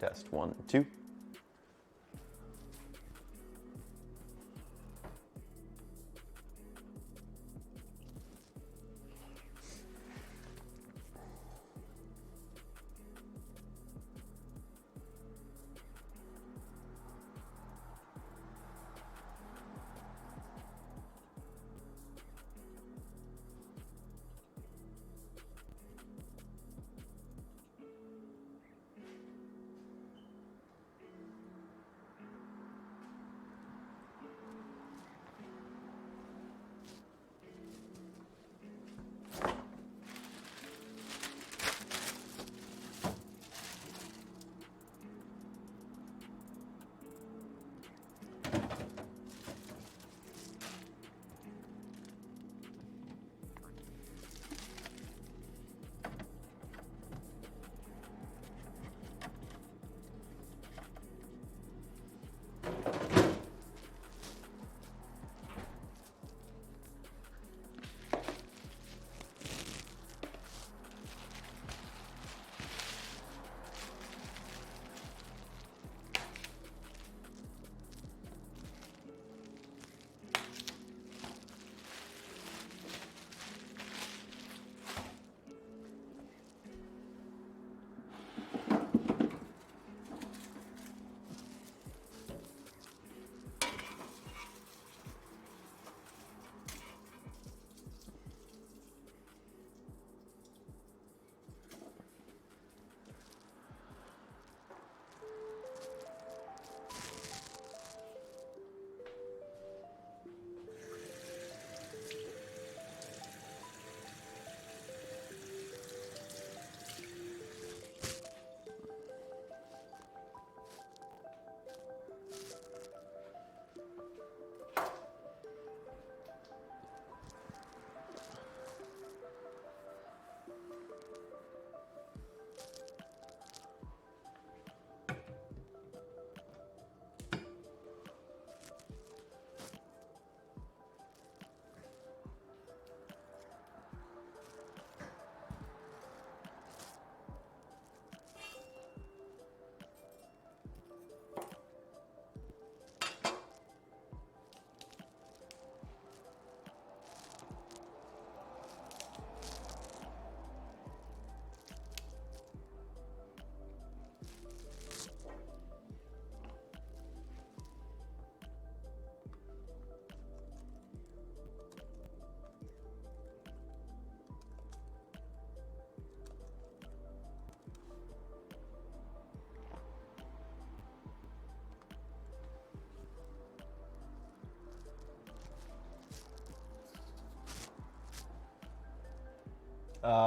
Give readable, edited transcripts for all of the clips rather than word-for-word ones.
Test 1, 2.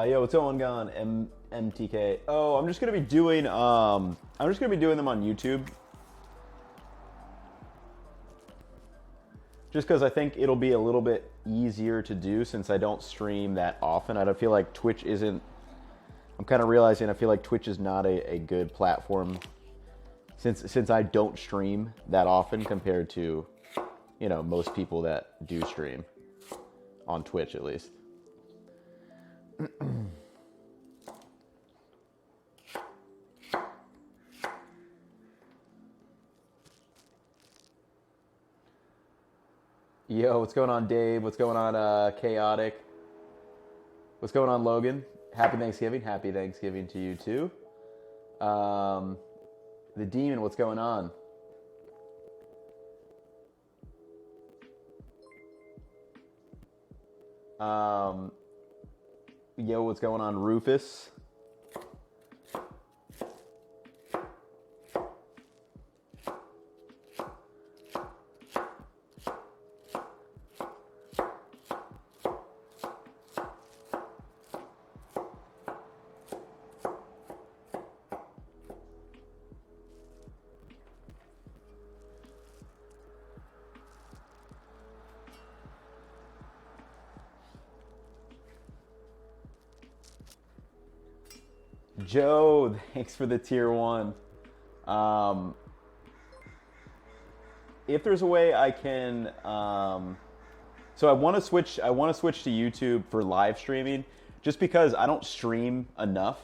Yo, what's going on, MTK? Oh, I'm just gonna be doing them on YouTube. Just because I think it'll be a little bit easier to do since I don't stream that often. I don't feel like Twitch isn't. I'm kind of realizing I feel like Twitch is not a good platform since I don't stream that often compared to, you know, most people that do stream on Twitch at least. Yo, what's going on, Dave? What's going on, Chaotic? What's going on, Logan? Happy Thanksgiving. Happy Thanksgiving to you, too. The Demon, what's going on? Yo, what's going on, Rufus? Joe, thanks for the tier 1. If there's a way I can, so I want to switch to YouTube for live streaming, just because I don't stream enough.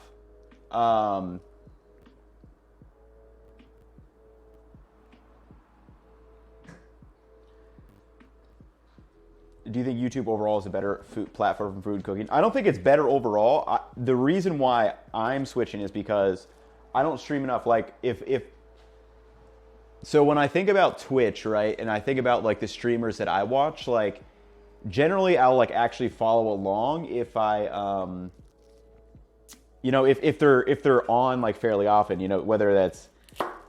do you think YouTube overall is a better food platform for food cooking? I don't think it's better overall. The reason why I'm switching is because I don't stream enough. Like so when I think about Twitch, right, and I think about like the streamers that I watch, like generally I'll like actually follow along if I you know, if they're on like fairly often, you know, whether that's,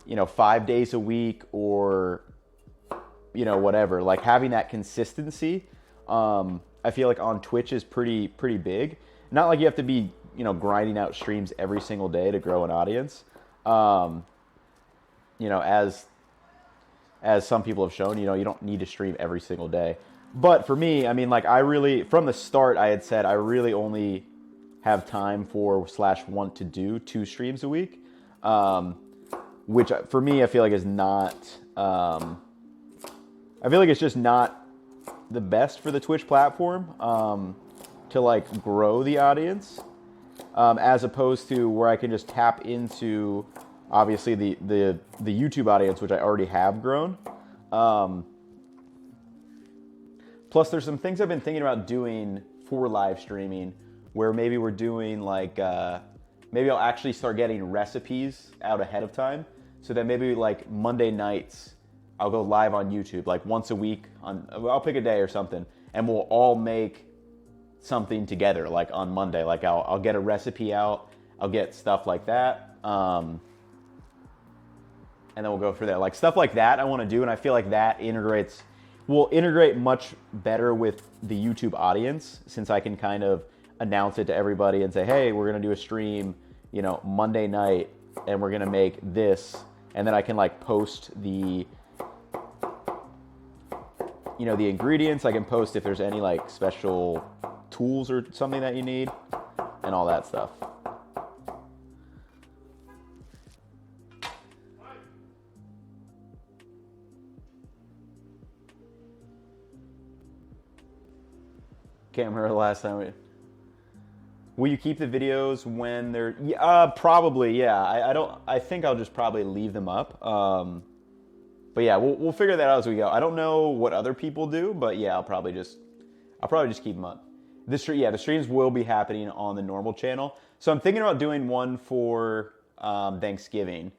you know, 5 days a week or, you know, whatever, like having that consistency, I feel like on Twitch is pretty big. Not like you have to be, you know, grinding out streams every single day to grow an audience. You know, as some people have shown, you know, you don't need to stream every single day. But for me, I mean, like I really, from the start, I had said I really only have time for / want to do 2 streams a week, which for me, I feel like is not, I feel like it's just not the best for the Twitch platform to like grow the audience, as opposed to where I can just tap into obviously the YouTube audience, which I already have grown. Plus, there's some things I've been thinking about doing for live streaming, where maybe we're doing like maybe I'll actually start getting recipes out ahead of time, so that maybe like Monday nights I'll go live on YouTube like once a week. I'll pick a day or something, and we'll all make something together like on Monday. Like I'll get a recipe out, I'll get stuff like that, and then we'll go for there. Like stuff like that I want to do, and I feel like that will integrate much better with the YouTube audience, since I can kind of announce it to everybody and say, hey, we're gonna do a stream, you know, Monday night, and we're gonna make this, and then I can like post the, you know, the ingredients. I can post if there's any like special tools or something that you need, and all that stuff. Can't remember the last time Will you keep the videos when they're? Probably, yeah. I think I'll just probably leave them up. But yeah, we'll figure that out as we go. I don't know what other people do, but yeah, I'll probably just keep them up. The streams will be happening on the normal channel. So I'm thinking about doing one for Thanksgiving.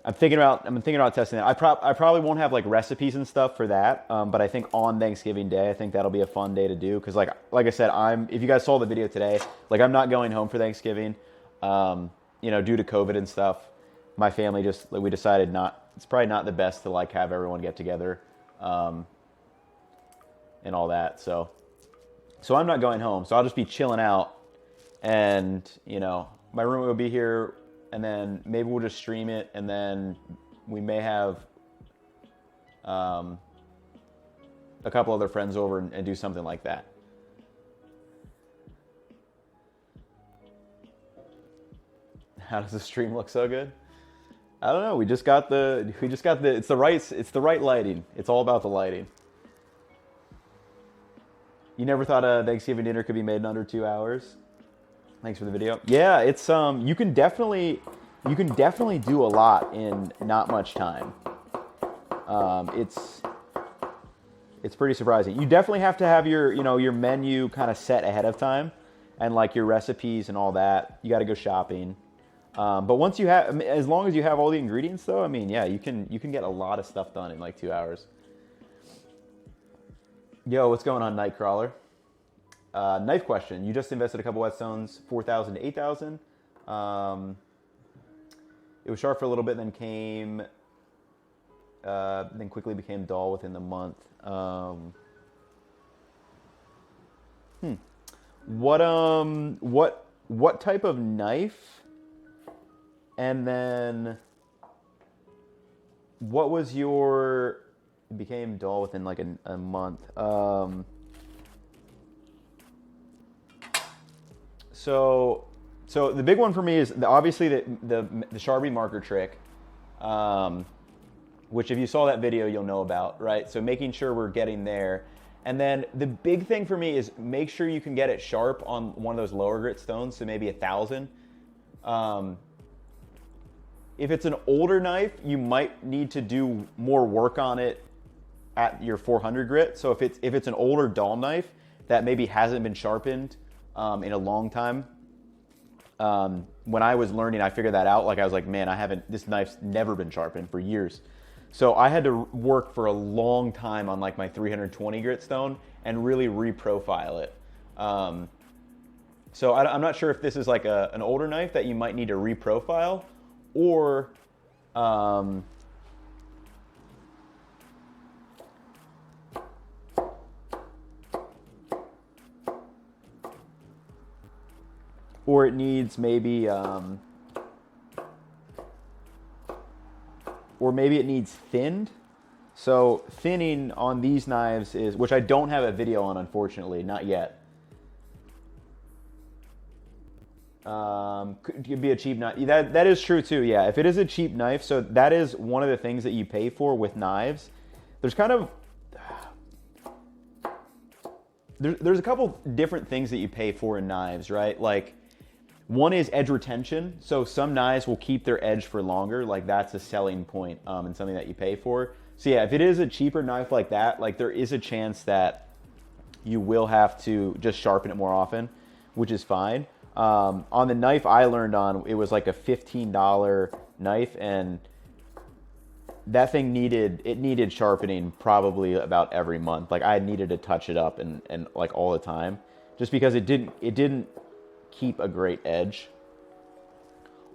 I'm thinking about testing that. I probably won't have like recipes and stuff for that, but I think on Thanksgiving Day, I think that'll be a fun day to do, because like I said, if you guys saw the video today, like I'm not going home for Thanksgiving, you know, due to COVID and stuff. My family we decided it's probably not the best to like have everyone get together, and all that. So I'm not going home. So I'll just be chilling out, and you know, my roommate will be here. And then maybe we'll just stream it, and then we may have a couple other friends over and do something like that. How does the stream look so good? I don't know. We just got the it's the right lighting. It's all about the lighting. You never thought a Thanksgiving dinner could be made in under 2 hours? Thanks for the video. Yeah, it's you can definitely do a lot in not much time. It's pretty surprising. You definitely have to have your menu kind of set ahead of time, and like your recipes and all that. You got to go shopping. But once you have, as long as you have all the ingredients, though, I mean, yeah, you can get a lot of stuff done in like 2 hours. Yo, what's going on, Nightcrawler? Knife question. You just invested a couple whetstones, 4,000 to 8,000. It was sharp for a little bit, then quickly became dull within the month. What type of knife? And then what was your? It became dull within like a month. So the big one for me is obviously the Sharpie marker trick, which if you saw that video, you'll know about, right? So making sure we're getting there. And then the big thing for me is make sure you can get it sharp on one of those lower grit stones, so maybe 1,000. If it's an older knife, you might need to do more work on it at your 400 grit. So if it's an older dull knife that maybe hasn't been sharpened in a long time, when I was learning, I figured that out. Like I was like, man, this knife's never been sharpened for years. So I had to work for a long time on like my 320 grit stone and really reprofile it. So I'm not sure if this is like an older knife that you might need to reprofile, or it needs maybe, or maybe it needs thinned. So thinning on these knives is, which I don't have a video on, unfortunately, not yet. Could be a cheap knife. That is true too. Yeah, if it is a cheap knife, so that is one of the things that you pay for with knives. There's kind of there's a couple different things that you pay for in knives, right? Like one is edge retention. So some knives will keep their edge for longer. Like that's a selling point and something that you pay for. So yeah, if it is a cheaper knife like that, like there is a chance that you will have to just sharpen it more often, which is fine. On the knife I learned on, it was like a $15 knife, and that thing needed sharpening probably about every month. Like I needed to touch it up and like all the time, just because it didn't keep a great edge.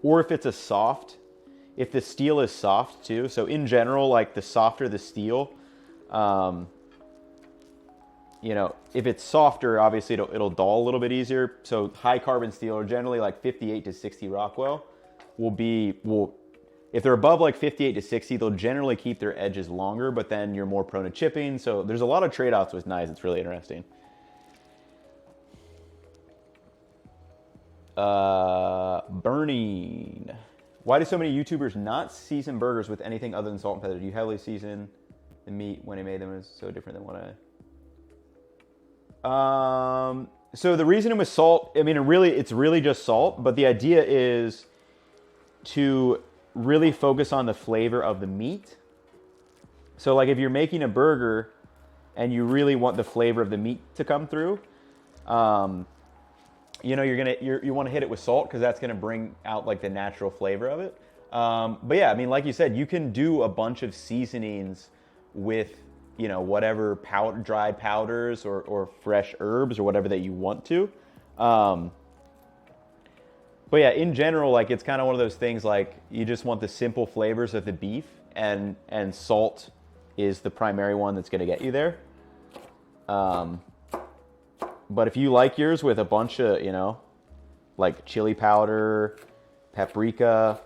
Or if it's if the steel is soft too. So in general, like the softer the steel, you know, if it's softer, obviously it'll dull a little bit easier. So high carbon steel, or generally like 58 to 60 Rockwell, if they're above like 58 to 60, they'll generally keep their edges longer, but then you're more prone to chipping. So there's a lot of trade-offs with knives. It's really interesting. Burning. Why do so many YouTubers not season burgers with anything other than salt and pepper? Do you heavily season the meat when they made them? Is so different than what I... So the reason it was salt, I mean, it's really just salt, but the idea is to really focus on the flavor of the meat. So like if you're making a burger and you really want the flavor of the meat to come through, you know, you want to hit it with salt because that's going to bring out like the natural flavor of it. But yeah, I mean, like you said, you can do a bunch of seasonings with, you know, whatever dried powders or fresh herbs or whatever that you want to. But yeah, in general, like it's kind of one of those things, like you just want the simple flavors of the beef, and salt is the primary one that's going to get you there. But if you like yours with a bunch of, you know, like chili powder, paprika,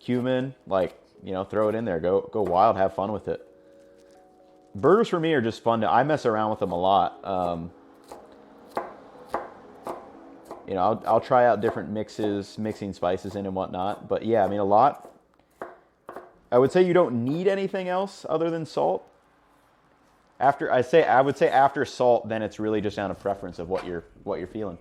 cumin, like, you know, throw it in there, go wild, have fun with it. Burgers for me are just fun I mess around with them a lot. You know, I'll try out different mixing spices in and whatnot. But yeah, I mean, a lot. I would say you don't need anything else other than salt. I would say after salt, then it's really just down to preference of what you're feeling.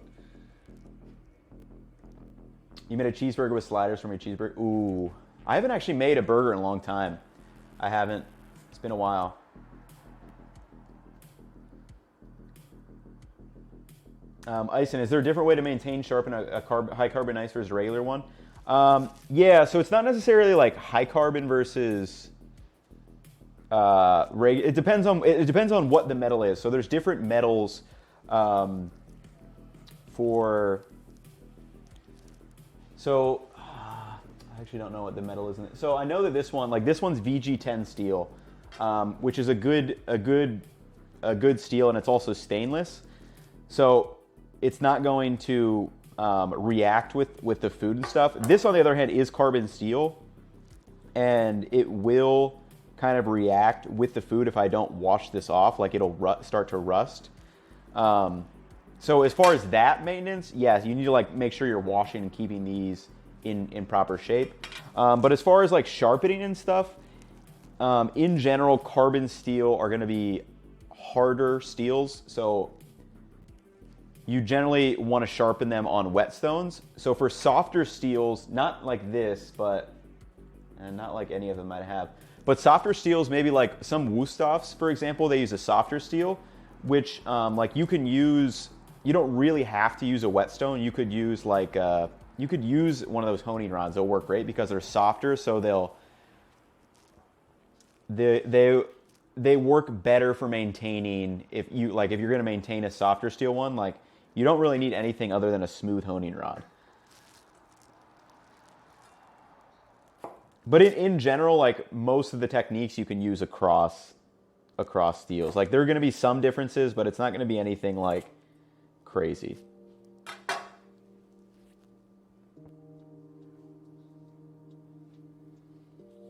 You made a cheeseburger with sliders from your cheeseburger? Ooh, I haven't actually made a burger in a long time. I haven't. It's been a while. Ison, is there a different way to maintain sharpen a high carbon knife versus a regular one? Yeah, so it's not necessarily like high carbon versus it depends on what the metal is. So there's different metals for. So I actually don't know what the metal is in it. So I know that this one's VG10 steel, which is a good steel, and it's also stainless. So it's not going to react with the food and stuff. This, on the other hand, is carbon steel, and it will kind of react with the food if I don't wash this off. Like it'll start to rust. So as far as that maintenance, yes, you need to like make sure you're washing and keeping these in proper shape. But as far as like sharpening and stuff, in general, carbon steel are going to be harder steels. So you generally want to sharpen them on whetstones. So for softer steels, not like this, and not like any of them might have, But softer steels, maybe like some Wusthoffs, for example, they use a softer steel, which like you can use. You don't really have to use a whetstone. You could use like you could use one of those honing rods. They'll work great because they're softer, so they work better for maintaining. If you're going to maintain a softer steel one, like you don't really need anything other than a smooth honing rod. But in general, like most of the techniques you can use across steels. Like there are going to be some differences, but it's not going to be anything like crazy.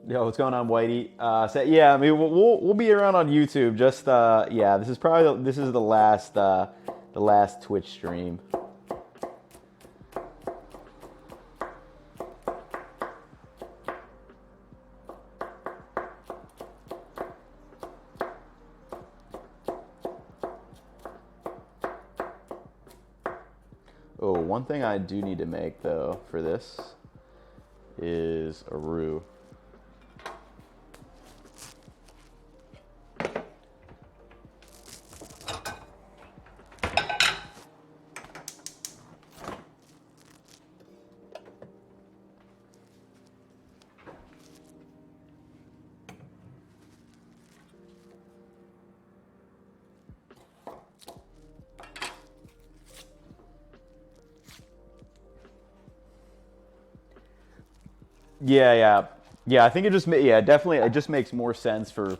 Yo, what's going on, Whitey? So yeah, I mean we'll be around on YouTube. Just yeah, this is the last Twitch stream. Oh, one thing I do need to make though for this is a roux. Yeah. I think it definitely. It just makes more sense for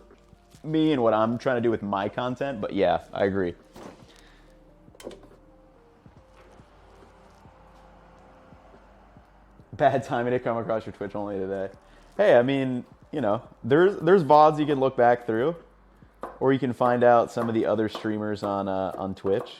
me and what I'm trying to do with my content. But yeah, I agree. Bad timing to come across your Twitch only today. Hey, I mean, you know, there's VODs you can look back through, or you can find out some of the other streamers on Twitch.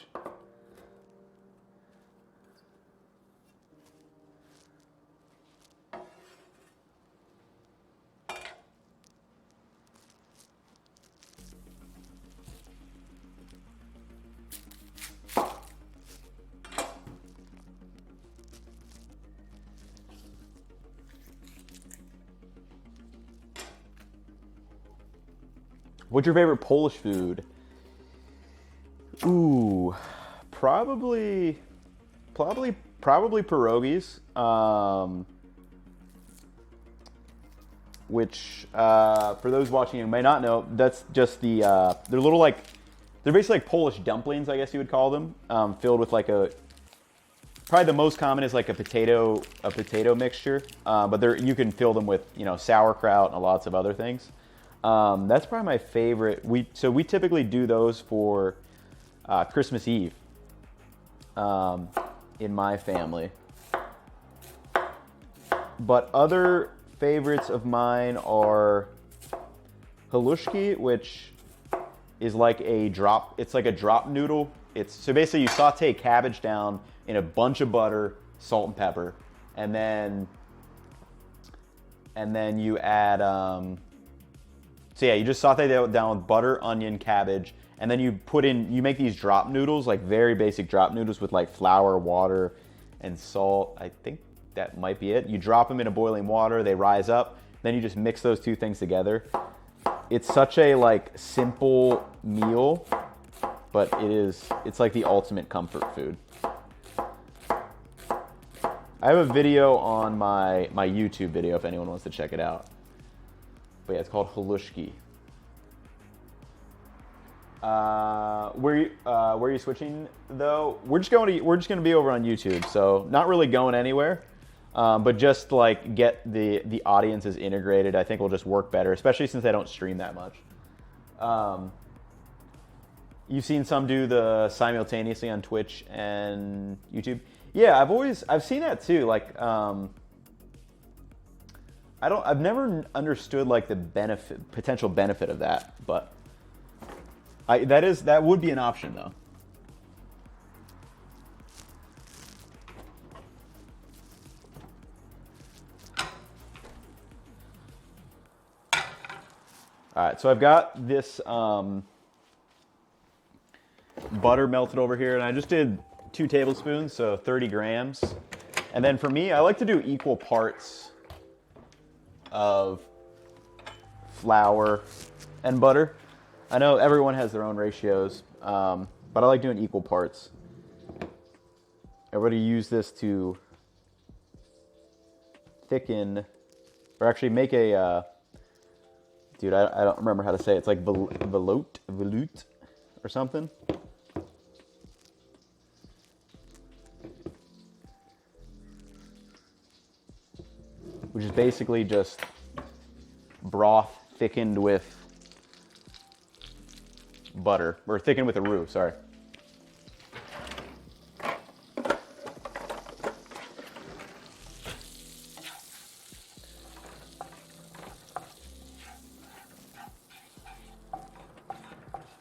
What's your favorite Polish food? Ooh, probably pierogies. Which for those watching who may not know, that's just they're basically like Polish dumplings, I guess you would call them, filled with probably the most common is like a potato mixture, but you can fill them with sauerkraut and lots of other things. That's probably my favorite. We typically do those for Christmas Eve in my family. But other favorites of mine are halushki, which is like a drop. It's like a drop noodle. So basically you saute cabbage down in a bunch of butter, salt and pepper, and then you add. So yeah, you just saute that down with butter, onion, cabbage, and then you make these drop noodles, like very basic drop noodles with like flour, water, and salt. I think that might be it. You drop them in a boiling water, they rise up, then you just mix those two things together. It's such a like simple meal, but it's like the ultimate comfort food. I have a video on my YouTube video if anyone wants to check it out. But yeah, it's called halushki. Where are you switching though? We're just gonna be over on YouTube, so not really going anywhere. But just like get the audiences integrated, I think will just work better, especially since I don't stream that much. You've seen some do the simultaneously on Twitch and YouTube. Yeah, I've seen that too. Like, I've never understood like the potential benefit of that, but that would be an option though. All right, so I've got this butter melted over here, and I just did 2 tablespoons, so 30 grams. And then for me, I like to do equal parts of flour and butter. I know everyone has their own ratios, but I like doing equal parts. Everybody use this to thicken, or actually make a, dude, I don't remember how to say it. It's like veloute or something. Which is basically just broth thickened with butter, or thickened with a roux, sorry.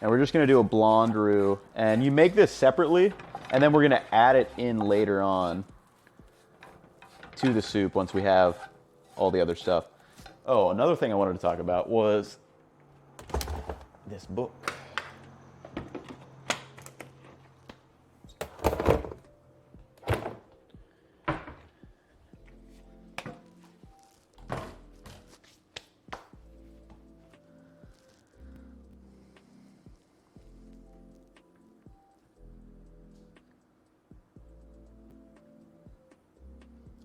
And we're just gonna do a blonde roux, and you make this separately, and then we're gonna add it in later on to the soup once we have all the other stuff. Oh, another thing I wanted to talk about was this book.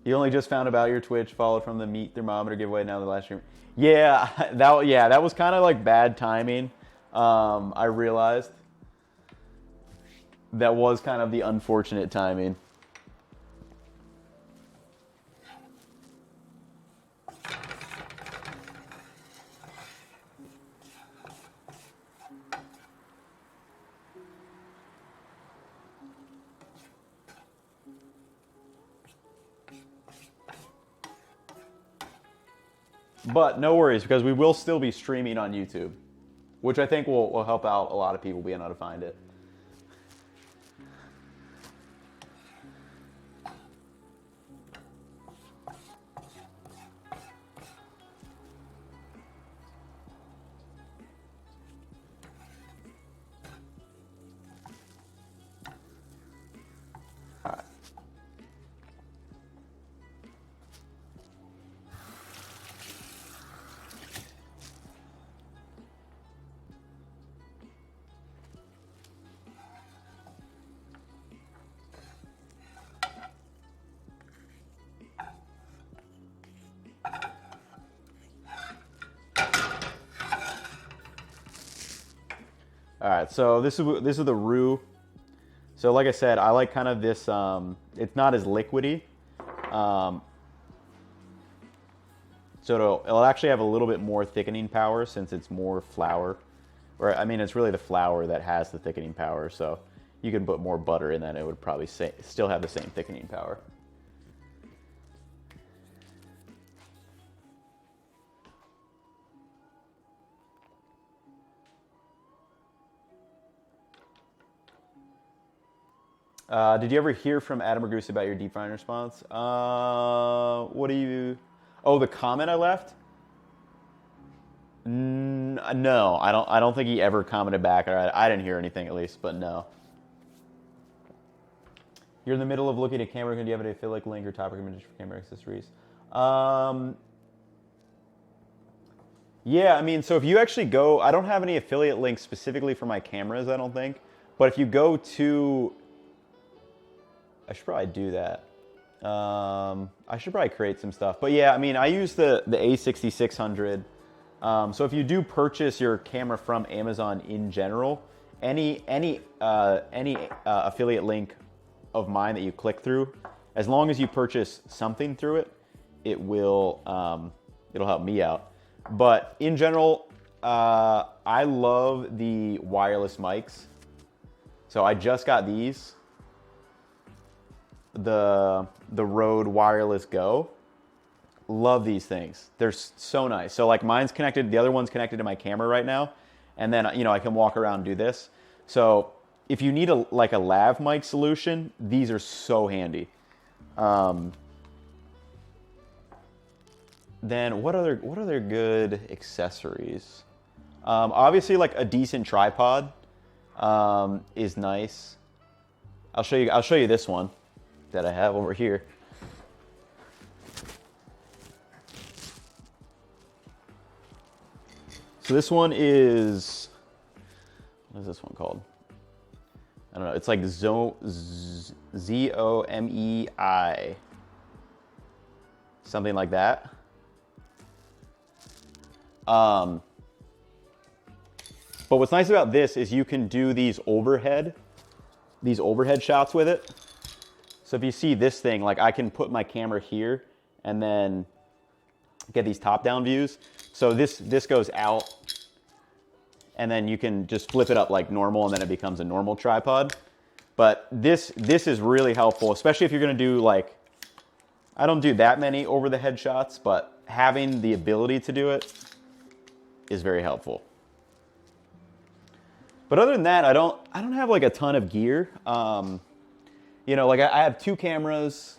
You only just found about your Twitch, followed from the meat thermometer giveaway, now the last stream. Yeah, that was kind of like bad timing. I realized that was kind of the unfortunate timing. But no worries, because we will still be streaming on YouTube, which I think will help out a lot of people being able to find it. All right, so this is the roux. So like I said, I like kind of this, it's not as liquidy. So it'll actually have a little bit more thickening power since it's more flour. Or I mean, it's really the flour that has the thickening power. So you can put more butter in that, it would probably still have the same thickening power. Did you ever hear from Adam or Goose about your deep frying response? What do you... Oh, the comment I left? No, I don't think he ever commented back. Or I didn't hear anything at least, but no. You're in the middle of looking at camera. Do you have an affiliate link or top recommendation for camera accessories? Yeah, I mean, so if you actually go... I don't have any affiliate links specifically for my cameras, I don't think. But if you go to... I should probably do that. I should probably create some stuff. But yeah, I mean, I use the A6600. So if you do purchase your camera from Amazon in general, any affiliate link of mine that you click through, as long as you purchase something through it, it will it'll help me out. But in general, I love the wireless mics. So I just got these. The Rode Wireless Go. Love these things. They're so nice. So like mine's connected, the other one's connected to my camera right now. And then, you know, I can walk around and do this. So if you need a lav mic solution, these are so handy. Then what other good accessories? Obviously like a decent tripod is nice. I'll show you this one that I have over here. So this one is, what is this one called? I don't know. It's like Z-O-M-E-I. Something like that. But what's nice about this is you can do these overhead shots with it. So if you see this thing, like I can put my camera here and then get these top-down views. So this goes out, and then you can just flip it up like normal, and then it becomes a normal tripod. But this is really helpful, especially if you're gonna do like, I don't do that many over-the-head shots, but having the ability to do it is very helpful. But other than that, I don't have like a ton of gear. You know, like I have two cameras.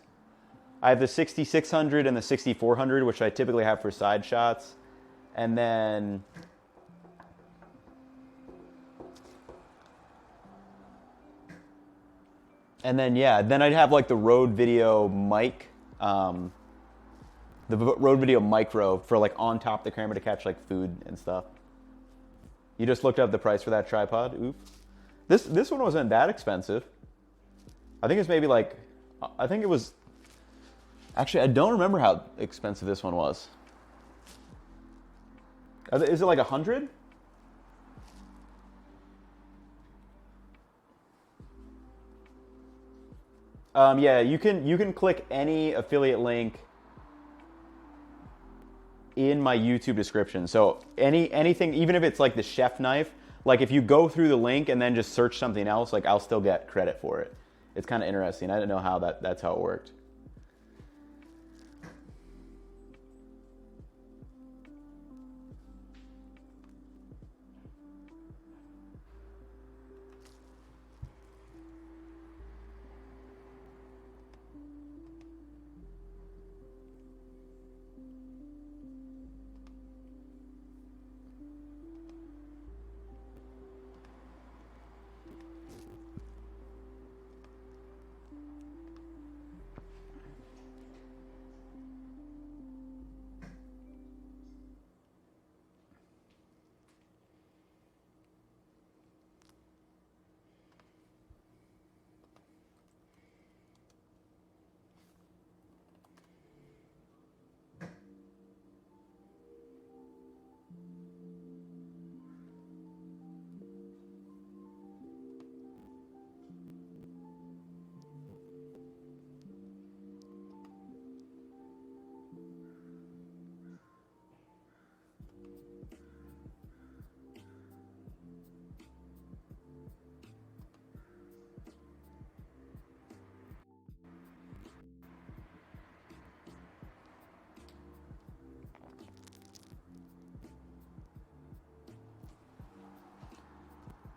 I have the 6600 and the 6400, which I typically have for side shots. And then yeah, then I'd have like the Rode Video mic, the Rode Video Micro for like on top of the camera to catch like food and stuff. You just looked up the price for that tripod. Oop. This one wasn't that expensive. I think it's maybe like, I think it was, actually I don't remember how expensive this one was. Is it like 100? Yeah, you can click any affiliate link in my YouTube description. So anything, even if it's like the chef knife, like if you go through the link and then just search something else, like I'll still get credit for it. It's kind of interesting. I didn't know how that's how it worked.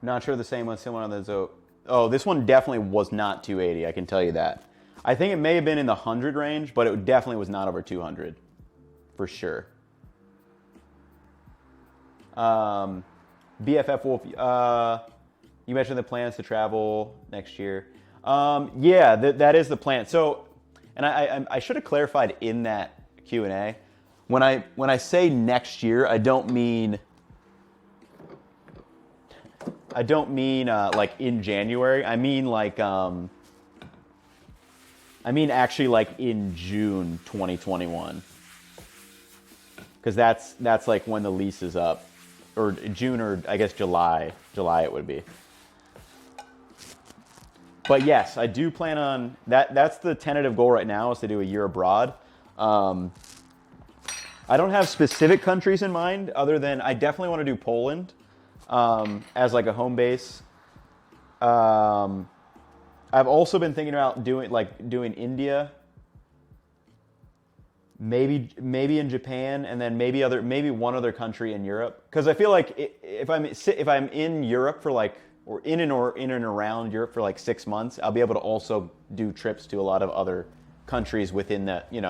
Not sure the same one, similar on the Zoe. Oh, this one definitely was not 280, I can tell you that. I think it may have been in the 100 range, but it definitely was not over 200, for sure. BFF Wolf, you mentioned the plans to travel next year. Yeah, that is the plan. So, and I should have clarified in that Q&A. When I say next year, I don't mean like in January. I mean like actually like in June 2021, because that's like when the lease is up, or June, or I guess July it would be. But yes, I do plan on that. That's the tentative goal right now, is to do a year abroad. I don't have specific countries in mind, other than I definitely want to do Poland as like a home base. I've also been thinking about doing India, maybe in Japan, and then maybe one other country in Europe. Because I feel like if I'm in Europe for like, or in and around Europe for like 6 months, I'll be able to also do trips to a lot of other countries within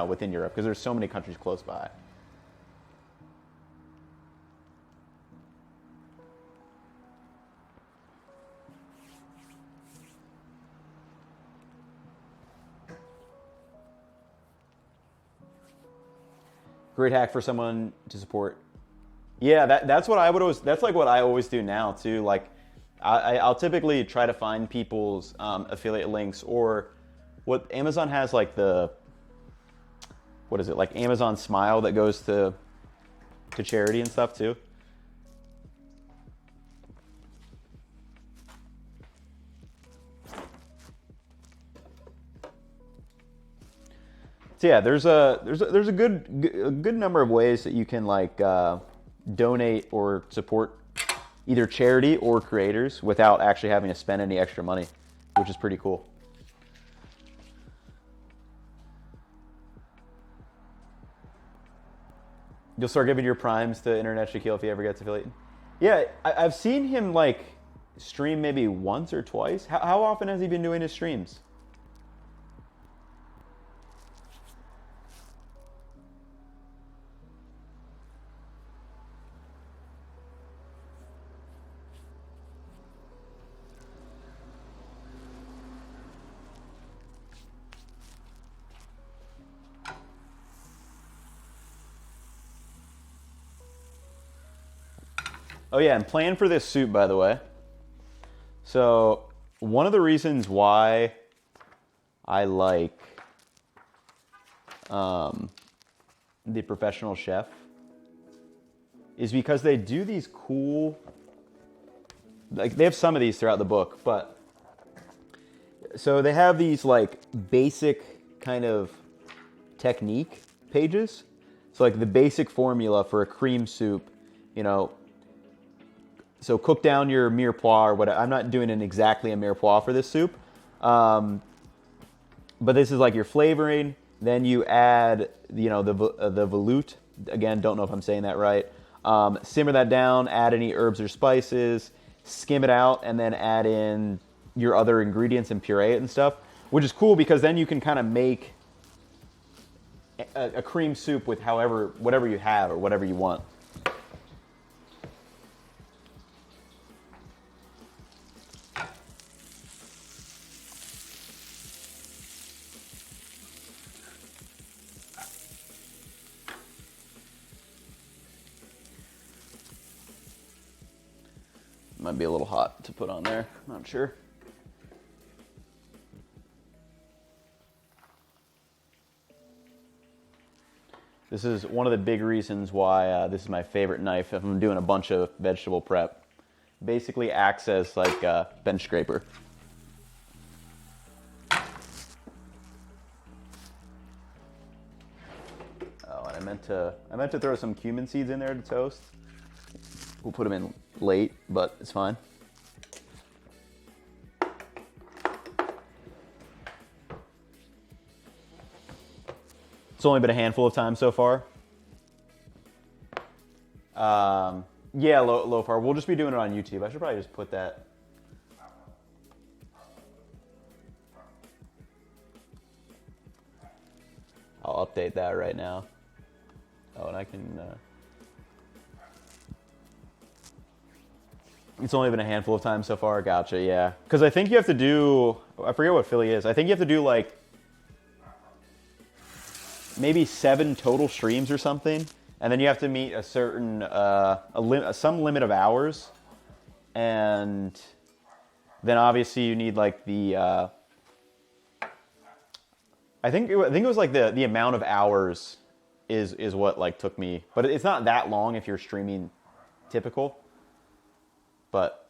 within Europe, because there's so many countries close by. Great hack for someone to support Yeah, that's what I would always. That's like what I always do now too. Like, I'll typically try to find people's affiliate links, or what Amazon has, like the, what is it, like Amazon Smile that goes to charity and stuff too. So yeah, there's a good number of ways that you can like donate or support either charity or creators without actually having to spend any extra money, which is pretty cool. You'll start giving your primes to Internet Shaquille if he ever gets affiliated. Yeah, I've seen him like stream maybe once or twice. How often has he been doing his streams? Oh yeah, and plan for this soup, by the way. So one of the reasons why I like the Professional Chef is because they do these cool, like they have some of these throughout the book, but so they have these like basic kind of technique pages. So like the basic formula for a cream soup, you know, so cook down your mirepoix or whatever. I'm not doing exactly a mirepoix for this soup. But this is like your flavoring. Then you add, you know, the veloute. Again, don't know if I'm saying that right. Simmer that down, add any herbs or spices, skim it out, and then add in your other ingredients and puree it and stuff, which is cool because then you can kind of make a cream soup with whatever you have or whatever you want. Might be a little hot to put on there. Not sure. This is one of the big reasons why this is my favorite knife if I'm doing a bunch of vegetable prep. Basically acts as like a bench scraper. Oh, and I meant to throw some cumin seeds in there to toast. We'll put them in late, but it's fine. It's only been a handful of times so far. Yeah, low far. We'll just be doing it on YouTube. I should probably just put that. I'll update that right now. Oh, and I can... It's only been a handful of times so far. Gotcha, yeah. Because I think you have to do... I forget what Philly is. I think you have to do like... maybe 7 total streams or something. And then you have to meet a certain... some limit of hours. And... then obviously you need like the... I think it was like the amount of hours is what like took me... But it's not that long if you're streaming typical. But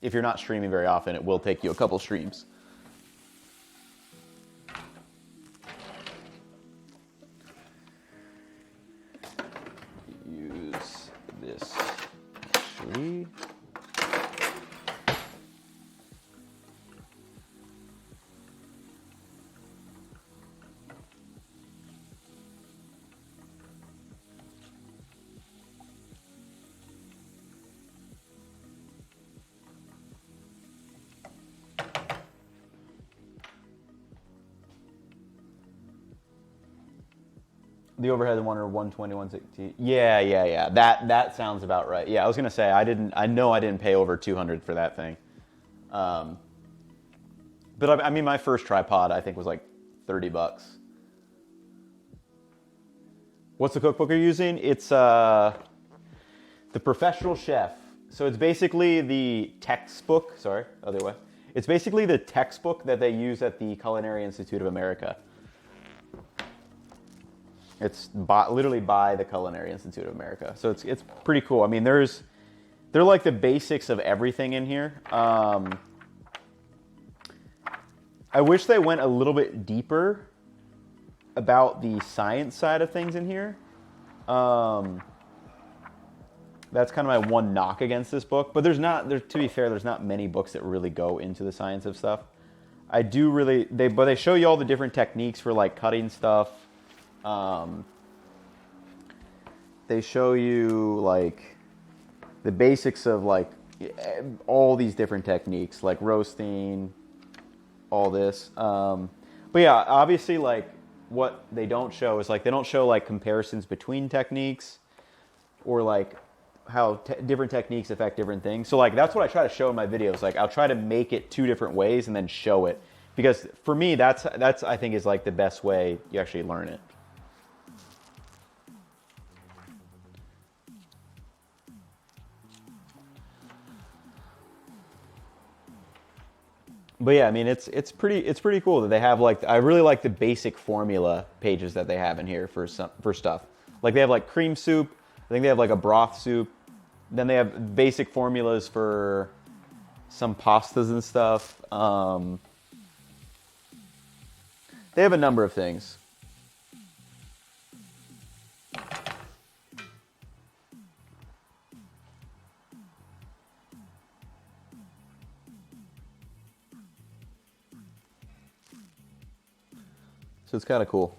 if you're not streaming very often, it will take you a couple streams. Use this actually. The overhead one or 120, 160. Yeah. That sounds about right. Yeah, I was gonna say I know I didn't pay over 200 for that thing. But I mean, my first tripod I think was like $30. What's the cookbook you're using? It's The Professional Chef. So it's basically the textbook, sorry, other way. It's basically the textbook that they use at the Culinary Institute of America. It's literally by the Culinary Institute of America. So it's pretty cool. I mean, they're like the basics of everything in here. I wish they went a little bit deeper about the science side of things in here. That's kind of my one knock against this book. But to be fair, there's not many books that really go into the science of stuff. But they show you all the different techniques for like cutting stuff. They show you like the basics of like all these different techniques, like roasting, all this. But yeah, obviously like what they don't show is like they don't show like comparisons between techniques or like how different techniques affect different things. So like that's what I try to show in my videos. Like I'll try to make it two different ways and then show it, because for me that's I think is like the best way you actually learn it. But yeah, I mean it's pretty cool that they have like, I really like the basic formula pages that they have in here for stuff. Like they have like cream soup, I think they have like a broth soup. Then they have basic formulas for some pastas and stuff. They have a number of things. So it's kind of cool.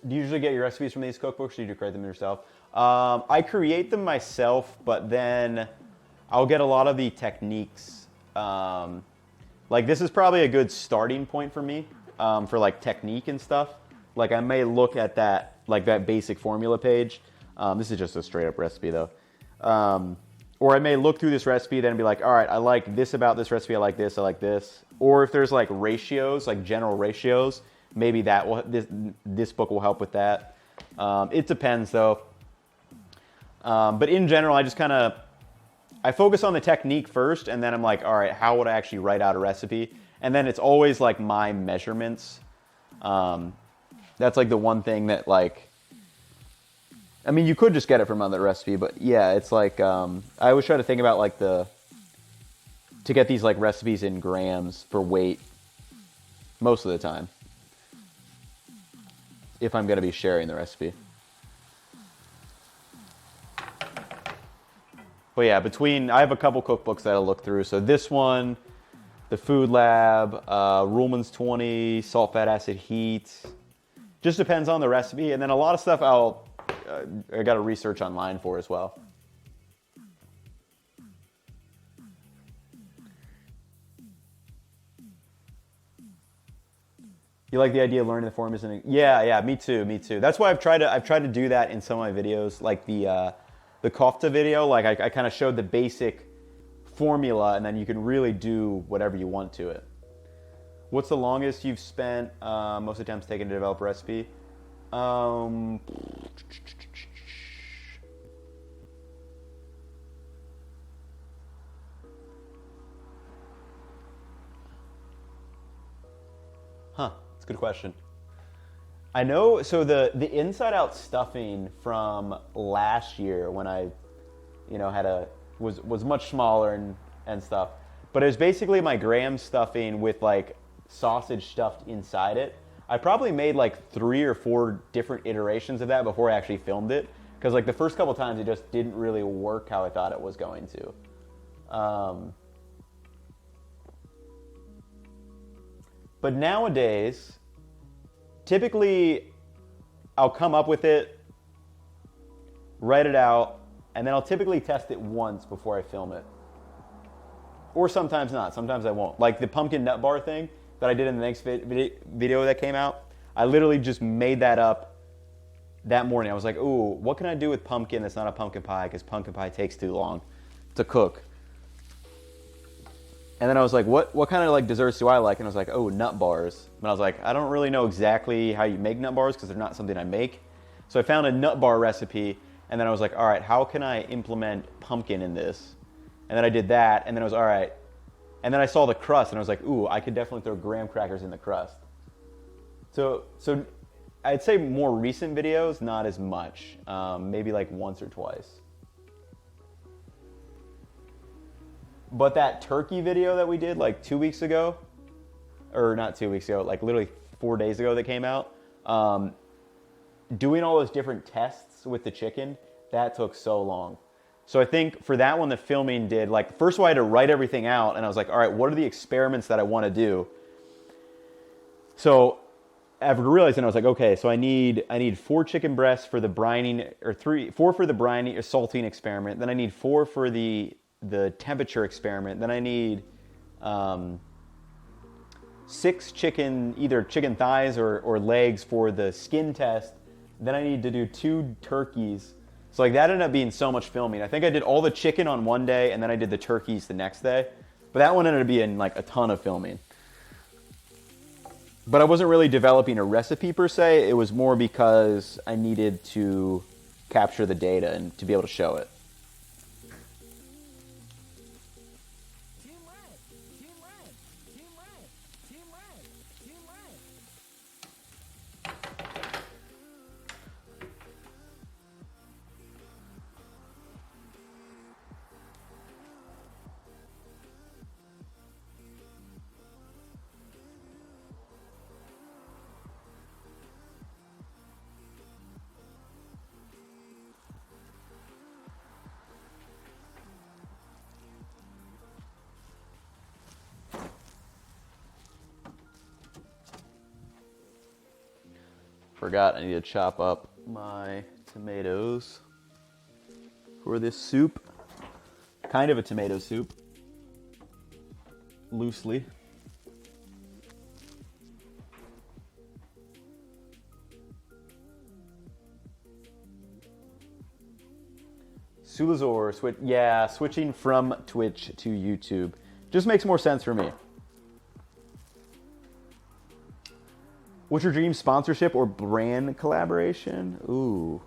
Do you usually get your recipes from these cookbooks, or do you create them yourself? I create them myself, but then I'll get a lot of the techniques. Like this is probably a good starting point for me for like technique and stuff. Like I may look at that, like that basic formula page. This is just a straight up recipe though. Or I may look through this recipe then and be like, all right, I like this about this recipe, I like this, I like this. Or if there's like ratios, like general ratios, maybe this book will help with that. It depends though. But in general, I focus on the technique first, and then I'm like, all right, how would I actually write out a recipe? And then it's always like my measurements. That's like the one thing that like, I mean, you could just get it from another recipe, but yeah, it's like, I always try to think about like to get these like recipes in grams for weight most of the time, if I'm going to be sharing the recipe. But yeah, I have a couple cookbooks that I'll look through. So this one, the Food Lab, Ruhlman's 20, Salt, Fat, Acid, Heat. Just depends on the recipe. And then a lot of stuff I got to research online for as well. You like the idea of learning the formulas? Yeah, me too. That's why I've tried to do that in some of my videos, like the kofta video. Like I kind of showed the basic formula, and then you can really do whatever you want to it. What's the longest you've spent most of the times taking to develop a recipe? That's a good question. I know, so the inside out stuffing from last year when I, was much smaller and stuff. But it was basically my graham stuffing with like sausage stuffed inside it. I probably made like 3 or 4 different iterations of that before I actually filmed it. Because like the first couple times it just didn't really work how I thought it was going to. But nowadays, typically I'll come up with it, write it out, and then I'll typically test it once before I film it. Or sometimes not. Sometimes I won't. Like the pumpkin nut bar thing that I did in the next video that came out, I literally just made that up that morning. I was like, ooh, what can I do with pumpkin that's not a pumpkin pie? Because pumpkin pie takes too long to cook. And then I was like, what kind of like desserts do I like? And I was like, oh, nut bars. And I was like, I don't really know exactly how you make nut bars because they're not something I make. So I found a nut bar recipe, and then I was like, all right, how can I implement pumpkin in this? And then I did that, and then I was all right. And then I saw the crust, and I was like, ooh, I could definitely throw graham crackers in the crust. So I'd say more recent videos, not as much. Maybe like once or twice. But that turkey video that we did like 2 weeks ago, or not 2 weeks ago, like literally 4 days ago that came out, doing all those different tests with the chicken, that took so long. So I think for that one, the filming did, like, first of all, I had to write everything out, and I was like, all right, what are the experiments that I want to do? So after realizing, I was like, okay, so I need 4 chicken breasts for the brining, or 4 for the brining or salting experiment. Then I need 4 for the temperature experiment. Then I need 6 chicken, either chicken thighs or legs for the skin test. Then I need to do 2 turkeys. So like that ended up being so much filming. I think I did all the chicken on one day, and then I did the turkeys the next day. But that one ended up being like a ton of filming. But I wasn't really developing a recipe per se. It was more because I needed to capture the data and to be able to show it. Forgot I need to chop up my tomatoes for this soup. Kind of a tomato soup. Loosely. Sulazor, switching from Twitch to YouTube. Just makes more sense for me. What's your dream sponsorship or brand collaboration? Ooh.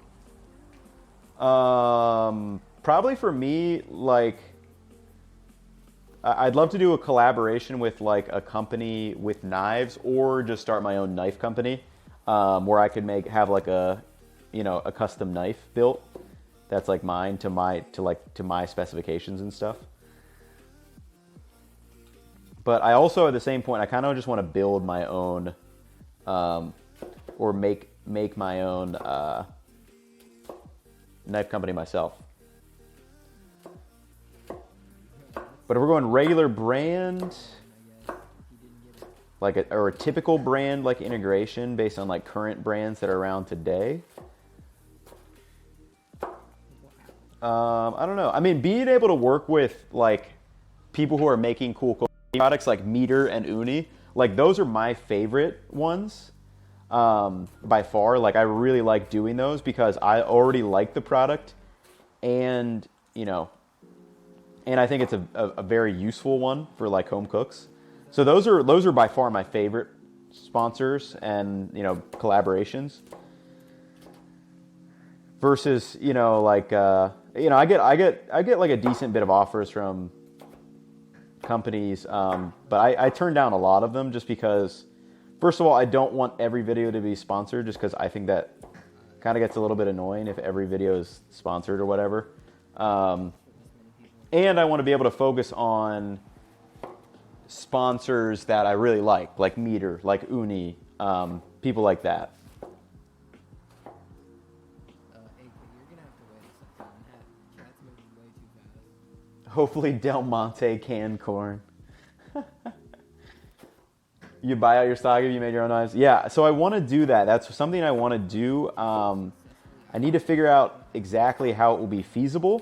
Probably for me, like, I'd love to do a collaboration with like a company with knives, or just start my own knife company, where I could have like a custom knife built that's like mine to my specifications and stuff. But I also, at the same point, I kind of just want to build my own, or make my own knife company myself. But if we're going regular brand, like or a typical brand like integration based on like current brands that are around today, I don't know. I mean, being able to work with like people who are making cool products like Meter and Uni, like those are my favorite ones by far. Like I really like doing those because I already like the product, and and I think it's a very useful one for like home cooks. So those are by far my favorite sponsors and collaborations. Versus I get like a decent bit of offers from companies, but I turn down a lot of them just because, first of all, I don't want every video to be sponsored, just because I think that kind of gets a little bit annoying if every video is sponsored or whatever. And I want to be able to focus on sponsors that I really like Meter, like Uni, people like that. Hopefully Del Monte canned corn. You buy out your stock if you made your own knives? Yeah, so I want to do that. That's something I want to do. I need to figure out exactly how it will be feasible.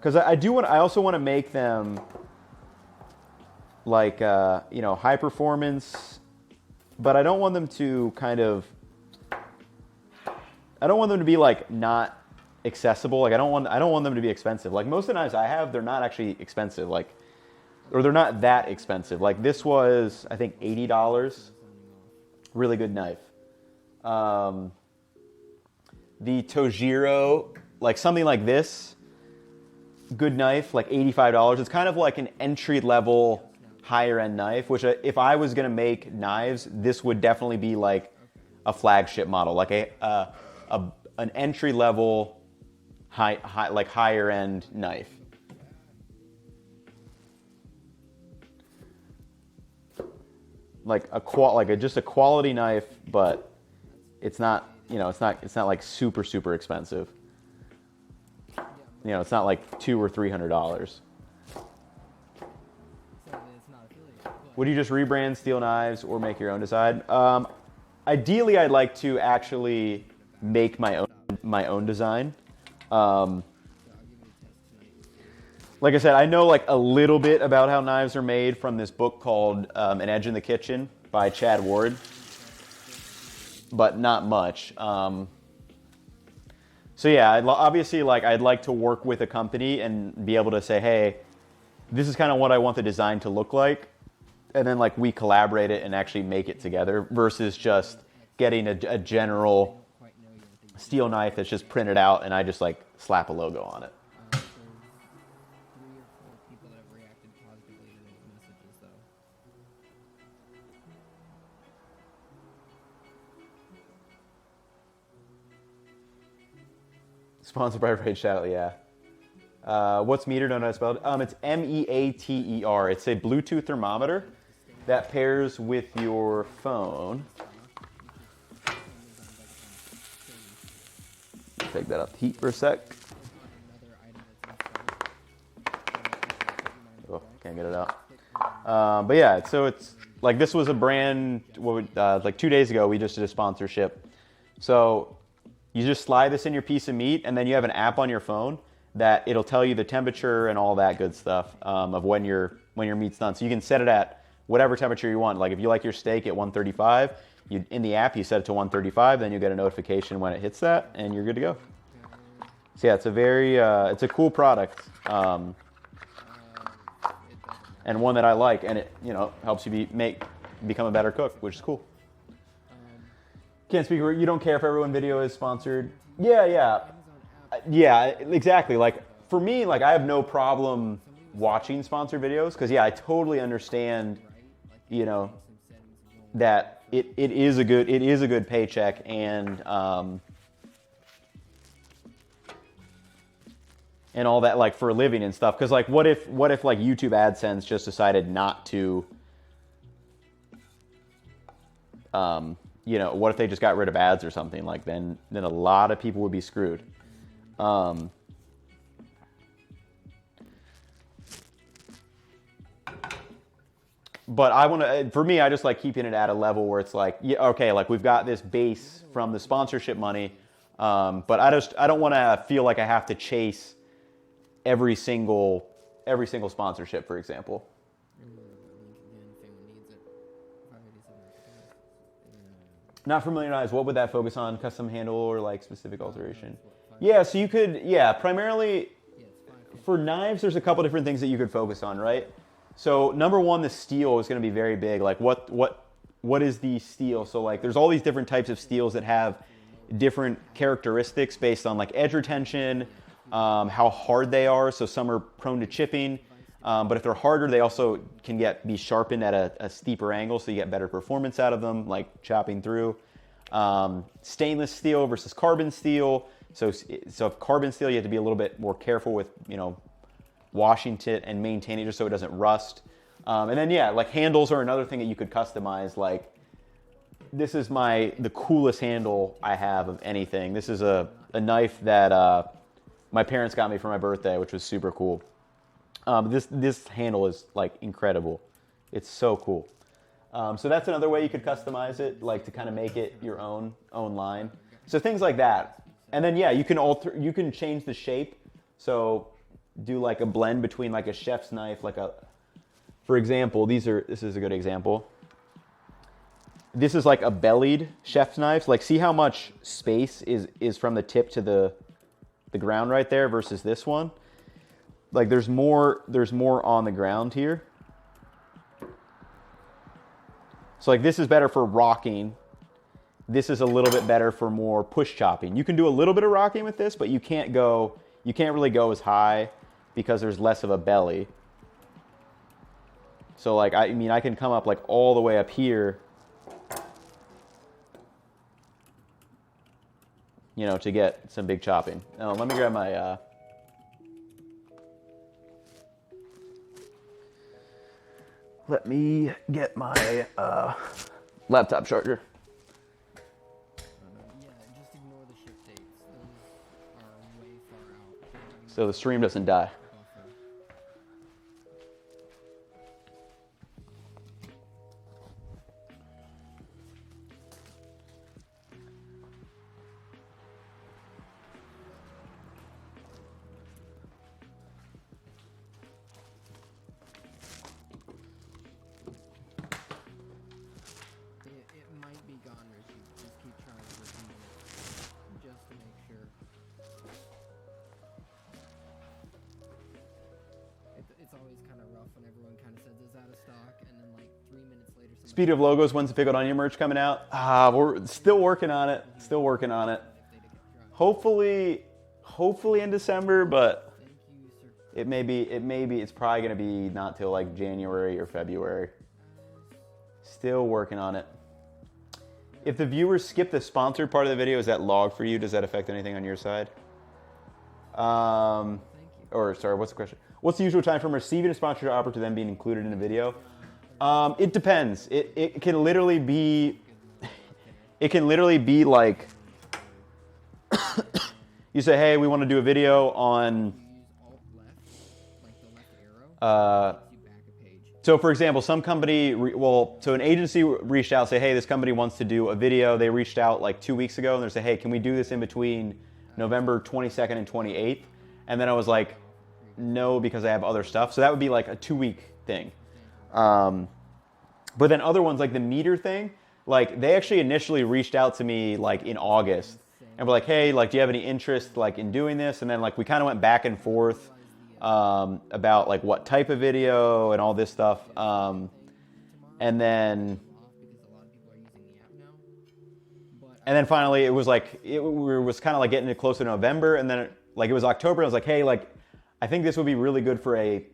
because I also want to make them like high performance, but I don't want them to I don't want them to be like not accessible. Like I don't want them to be expensive. Like most of the knives I have, they're not actually expensive. Like, or they're not that expensive. Like this was, I think, $80. Really good knife. The Tojiro, like something like this, good knife, like $85. It's kind of like an entry level, higher end knife. Which if I was gonna make knives, this would definitely be like a flagship model, like an entry level, like higher end knife. Like just a quality knife, but it's not like super expensive. It's not like $200 or $300. Would you just rebrand steel knives or make your own design? Ideally, I'd like to actually make my own design. Like I said, I know like a little bit about how knives are made from this book called An Edge in the Kitchen by Chad Ward, but not much. So yeah, obviously like I'd like to work with a company and be able to say, hey, this is kind of what I want the design to look like, and then like we collaborate it and actually make it together versus just getting a general steel knife that's just printed out and I just like slap a logo on it. Sponsored by Raid Shadow, yeah. What's meter? Don't know how to spell it. It's MEATER. It's a Bluetooth thermometer that pairs with your phone. Take that off the heat for a sec. Oh, can't get it out. But yeah, so it's like this was a brand. Like 2 days ago, we just did a sponsorship. So you just slide this in your piece of meat, and then you have an app on your phone that it'll tell you the temperature and all that good stuff of when your meat's done. So you can set it at whatever temperature you want. Like if you like your steak at 135, in the app you set it to 135, then you get a notification when it hits that, and you're good to go. So yeah, it's a cool product, and one that I like, and it helps you become a better cook, which is cool. Can't speak. You don't care if everyone video is sponsored. Yeah, exactly. Like for me, like I have no problem watching sponsored videos because I totally understand, that it is a good paycheck and all that, like for a living and stuff. Because like what if like YouTube AdSense just decided not to what if they just got rid of ads or something? Like then a lot of people would be screwed. But for me, I just like keeping it at a level where it's like, okay, like we've got this base from the sponsorship money, but I don't want to feel like I have to chase every single sponsorship, for example. Not for million eyes, what would that focus on? Custom handle or like specific alteration? Yeah, so you could, primarily for knives, there's a couple different things that you could focus on, right? So number one, the steel is going to be very big. Like what is the steel? So like there's all these different types of steels that have different characteristics based on like edge retention, how hard they are. So some are prone to chipping, but if they're harder, they also can be sharpened at a steeper angle, so you get better performance out of them, like chopping through. Stainless steel versus carbon steel. So if carbon steel, you have to be a little bit more careful with, washing it and maintaining it just so it doesn't rust. And then like handles are another thing that you could customize. Like this is the coolest handle I have of anything. This is a knife that my parents got me for my birthday, which was super cool. This handle is like incredible. It's so cool. So that's another way you could customize it, like to kind of make it your own line. So things like that. And then you can change the shape. So do like a blend between like a chef's knife, like a, for example, this is a good example. This is like a bellied chef's knife. Like, see how much space is from the tip to the ground right there versus this one? Like, there's more on the ground here. So like, this is better for rocking. This is a little bit better for more push chopping. You can do a little bit of rocking with this, but you can't really go as high because there's less of a belly. So like, I mean, I can come up like all the way up here, you know, to get some big chopping. Now, let me grab my, let me get my laptop charger. Yeah, just ignore the ship dates. Those are way far out. So the stream doesn't die. It might be gone, Richie. Just keep trying for a few minutes, just to make sure. It's always kind of rough when everyone kind of says it's out of stock, and then like 3 minutes later. Speed of Logos, when's the Pickled Onion merch coming out? We're still working on it. Still working on it. Hopefully in December, but it's probably gonna be not till like January or February. Still working on it. If the viewers skip the sponsored part of the video, is that logged for you? Does that affect anything on your side? Or sorry, what's the question? What's the usual time from receiving a sponsorship offer to them being included in a video? It depends. It can literally be like you say, hey, we want to do a video on so for example, some company, so an agency reached out, say, hey, this company wants to do a video. They reached out like 2 weeks ago and they say, hey, can we do this in between November 22nd and 28th? And then I was like, no, because I have other stuff. So that would be like a 2-week thing. But then other ones like the meter thing, like they actually initially reached out to me like in August and were like, hey, like, do you have any interest like in doing this? And then like we kind of went back and forth about like what type of video and all this stuff. And then finally it was like, we was kind of like getting it closer to November, and then it was October. I was like, hey, like, I think this would be really good for a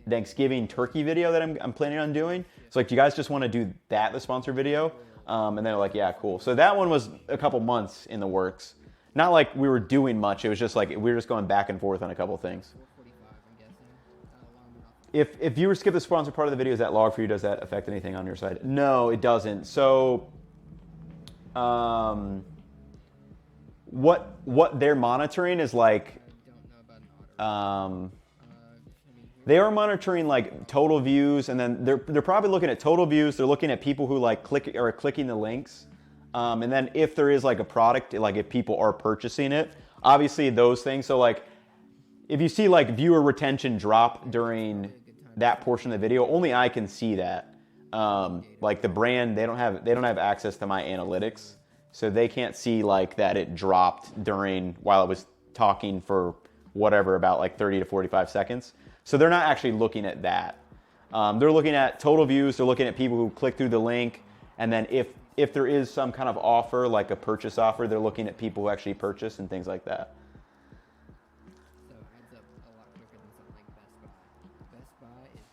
Thanksgiving turkey video that I'm planning on doing. So like, do you guys just want to do that, the sponsor video? And they're like, yeah, cool. So that one was a couple months in the works. Not like we were doing much. It was just like, we were just going back and forth on a couple things. If viewers skip the sponsor part of the video, is that log for you? Does that affect anything on your side? No, it doesn't. So what they're monitoring is like, they are monitoring like total views, and then they're probably looking at total views. They're looking at people who like click or are clicking the links, and then if there is like a product, like if people are purchasing it, obviously those things. So like, if you see like viewer retention drop during that portion of the video, only I can see that. Like the brand, they don't have access to my analytics, so they can't see like that it dropped while I was talking for whatever, about like 30 to 45 seconds. So they're not actually looking at that. They're looking at total views. They're looking at people who click through the link, and then if there is some kind of offer, like a purchase offer, they're looking at people who actually purchase and things like that. So it adds up a lot quicker than something like Best Buy.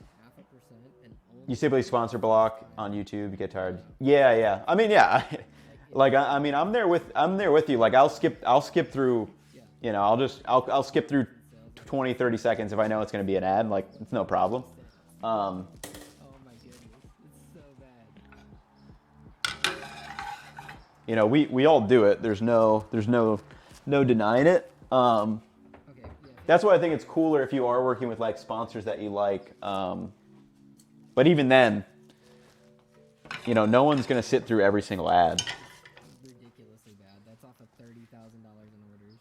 Best Buy is 0.5%, and only You simply sponsor block on YouTube. You get tired. Yeah. I mean, yeah. Like I mean, I'm there with you. Like I'll skip through. You know, I'll skip through 20, 30 seconds if I know it's going to be an ad. Like, it's no problem. Oh my goodness, it's so bad. You know, we all do it. There's no denying it. That's why I think it's cooler if you are working with like sponsors that you like. But even then, you know, no one's going to sit through every single ad. Ridiculously bad. That's off of $30,000 in orders.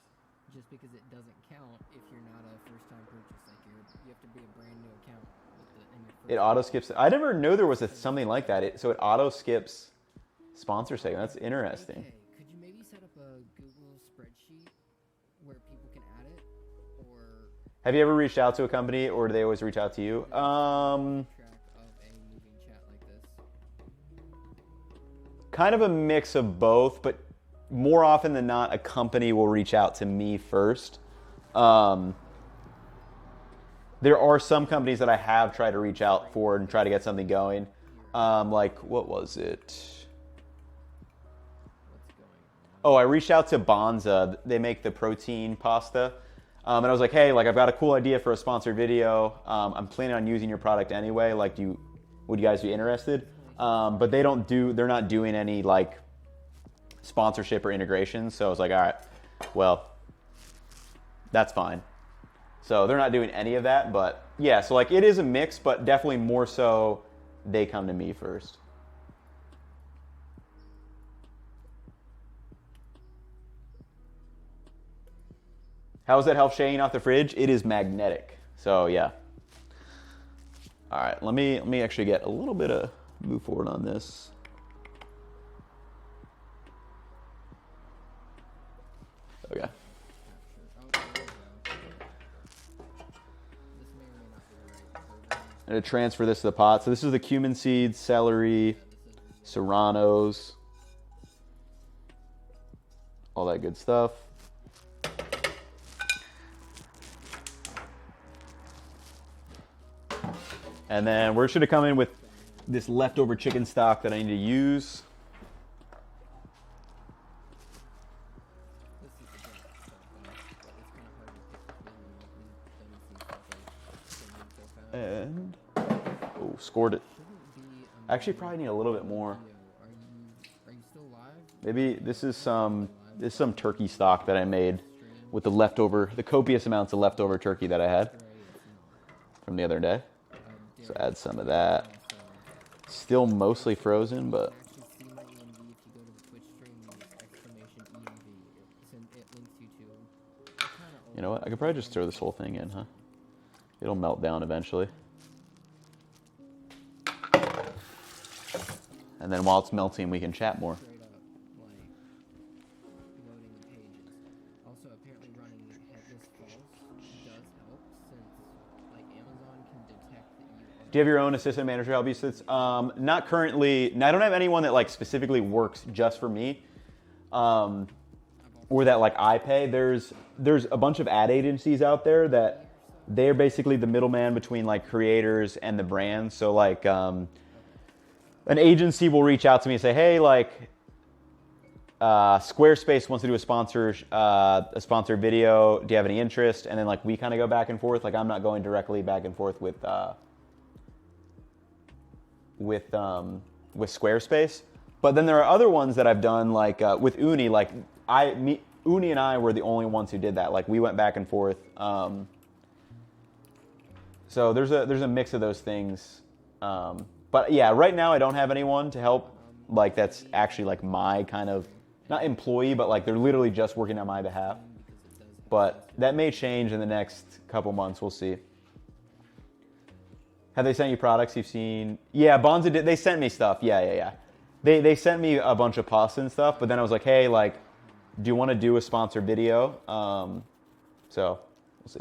just because it doesn't count if you're not a first-time purchase. Like you have to be a brand new account in your first It auto skips. I never knew there was something like that. So it auto skips sponsor segment. That's interesting. Okay, could you maybe set up a Google spreadsheet where people can add it, or Have you ever reached out to a company, or do they always reach out to you? track of a moving chat like this? Kind of a mix of both, but more often than not, a company will reach out to me first. There are some companies that I have tried to reach out for and try to get something going. Like, what was it? What's going on? Oh, I reached out to Bonza. They make the protein pasta. And I was like, hey, like I've got a cool idea for a sponsored video. I'm planning on using your product anyway. Like, would you guys be interested? But they're not doing any like sponsorship or integration. So I was like, all right, well, that's fine. So they're not doing any of that, but yeah, so like it is a mix, but definitely more so they come to me first. How does that help shaying off the fridge? It is magnetic. So yeah. All right, let me actually get a little bit of move forward on this. Okay. Oh, there we go. This may or may not be the right program. I'm gonna transfer this to the pot. So this is the cumin seeds, celery, serranos, all that good stuff. And then we're just gonna come in with this leftover chicken stock that I need to use. This is the best stuff, though, but it's kind of hard to pick when you've done some stuff like so fast. And scored it. Shouldn't be a Actually, probably need a little bit more. video. Are you still live? Maybe this is some turkey stock that I made with the copious amounts of leftover turkey that I had from the other day. So add some of that. Still mostly frozen, but Actually see my EMV if you go to the Twitch stream, use exclamation EMV. It links you to kind of you know what? I could probably just throw this whole thing in, huh? It'll melt down eventually. And then while it's melting, we can chat more. straight up like loading the pages. Also, apparently running headless false does help since like Amazon can detect that you are. Do you have your own assistant manager help you? Not currently. I don't have anyone that like specifically works just for me, or that like I pay. There's a bunch of ad agencies out there that they're basically the middleman between like creators and the brands. So like an agency will reach out to me and say, hey, like Squarespace wants to do a sponsored video. Do you have any interest? And then like we kind of go back and forth. Like I'm not going directly back and forth with Squarespace. But then there are other ones that I've done like with Uni. Like Uni and I were the only ones who did that. Like we went back and forth. So there's a mix of those things. But yeah, right now I don't have anyone to help. Like that's actually like my kind of not employee, but like they're literally just working on my behalf. But that may change in the next couple months. We'll see. Have they sent you products you've seen? Yeah, Bonza did. They sent me stuff. Yeah. They sent me a bunch of pasta and stuff. But then I was like, hey, like, do you want to do a sponsored video? So we'll see.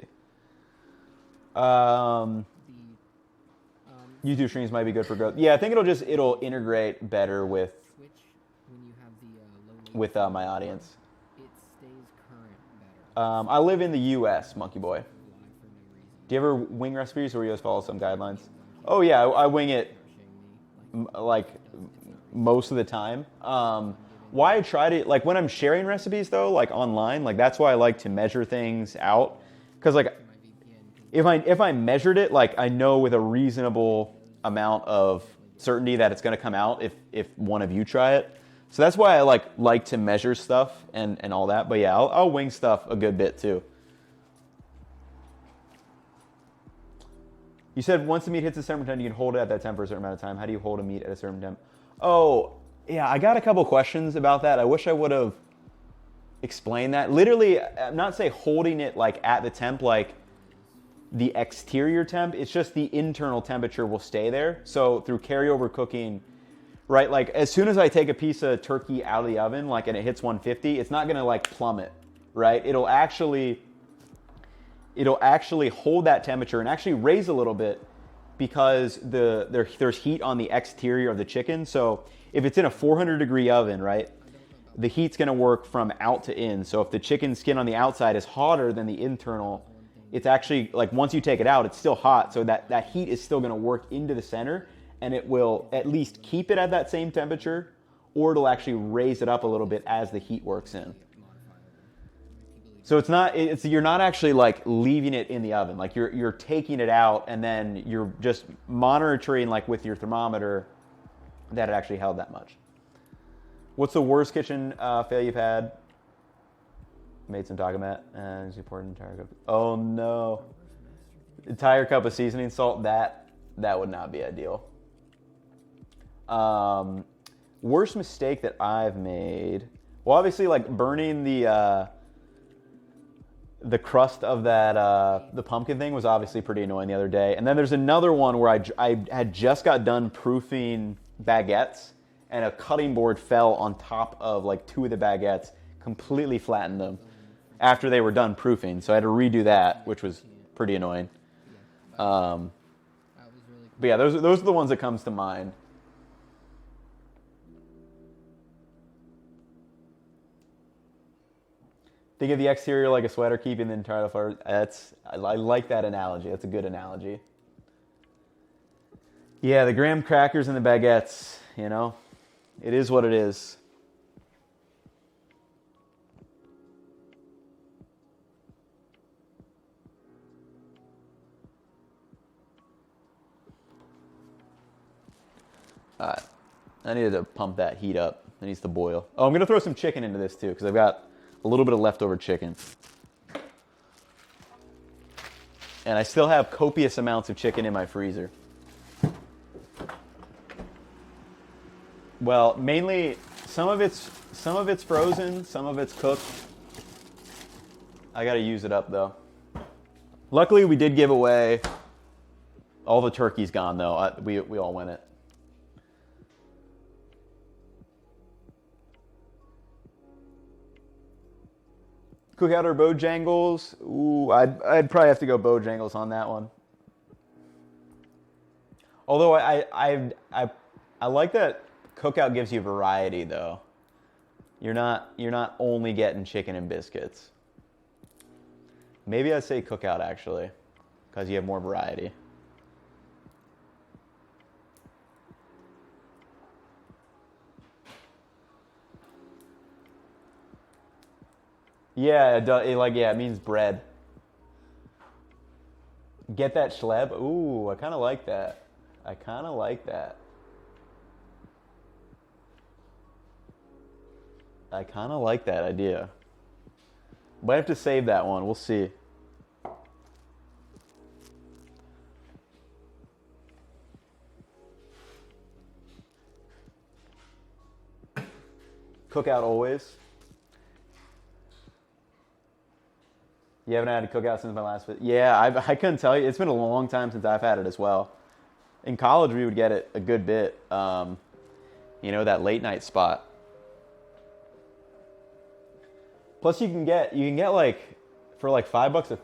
YouTube streams might be good for growth. Yeah, I think it'll integrate better with Twitch, when you have the low latency my audience. it stays current better. I live in the U.S., Monkey Boy. Live for no reason. Do you ever wing recipes, or you just follow some guidelines? Oh yeah, I wing it like most of the time. Why I try to like when I'm sharing recipes though, like online, like that's why I like to measure things out, because like My VPN can if I measured it, like I know with a reasonable amount of certainty that it's going to come out if one of you try it. So that's why I like to measure stuff and all that. But yeah, I'll wing stuff a good bit too. You said once the meat hits a certain temp, you can hold it at that temp for a certain amount of time. How do you hold a meat at a certain temp? Oh, yeah, I got a couple questions about that. I wish I would have explain that. Literally, I'm not saying holding it like at the temp, like the exterior temp. It's just the internal temperature will stay there. So through carryover cooking, right? Like as soon as I take a piece of turkey out of the oven, like and it hits 150, it's not gonna like plummet, right? It'll actually hold that temperature and actually raise a little bit because there's heat on the exterior of the chicken. So if it's in a 400 degree oven, right, the heat's going to work from out to in. So if the chicken skin on the outside is hotter than the internal, it's actually like once you take it out, it's still hot. So that heat is still going to work into the center, and it will at least keep it at that same temperature, or it'll actually raise it up a little bit as the heat works in. So you're not actually like leaving it in the oven. Like you're taking it out and then you're just monitoring like with your thermometer that it actually held that much. What's the worst kitchen fail you've had? Made some taco mat and poured an entire cup. Oh no. Entire cup of seasoning salt, that would not be ideal. Worst mistake that I've made. Well, obviously like burning the crust of that the pumpkin thing was obviously pretty annoying the other day. And then there's another one where I had just got done proofing baguettes, and a cutting board fell on top of like 2 of the baguettes, completely flattened them after they were done proofing. So I had to redo that, which was pretty annoying. But yeah, those are the ones that comes to mind. Think of the exterior like a sweater, keeping the internal fur. I like that analogy. That's a good analogy. Yeah, the graham crackers and the baguettes, you know, it is what it is. All right, I needed to pump that heat up. It needs to boil. Oh, I'm going to throw some chicken into this too, because I've got a little bit of leftover chicken. And I still have copious amounts of chicken in my freezer. Well, mainly some of it's frozen, some of it's cooked. I got to use it up though. Luckily, we did give away all the turkey's gone though. We all win it. Cookout or Bojangles? Ooh, I'd probably have to go Bojangles on that one. Although I like that Cookout gives you variety though. You're not only getting chicken and biscuits. Maybe I'd say Cookout actually, because you have more variety. Yeah, it means bread. Get that schleb. Ooh, I kind of like that. I like that idea. Might have to save that one. We'll see. Cookout always. You haven't had a Cookout since my last visit? Yeah, I couldn't tell you. It's been a long time since I've had it as well. In college, we would get it a good bit. That late night spot. Plus, you can get like for like $5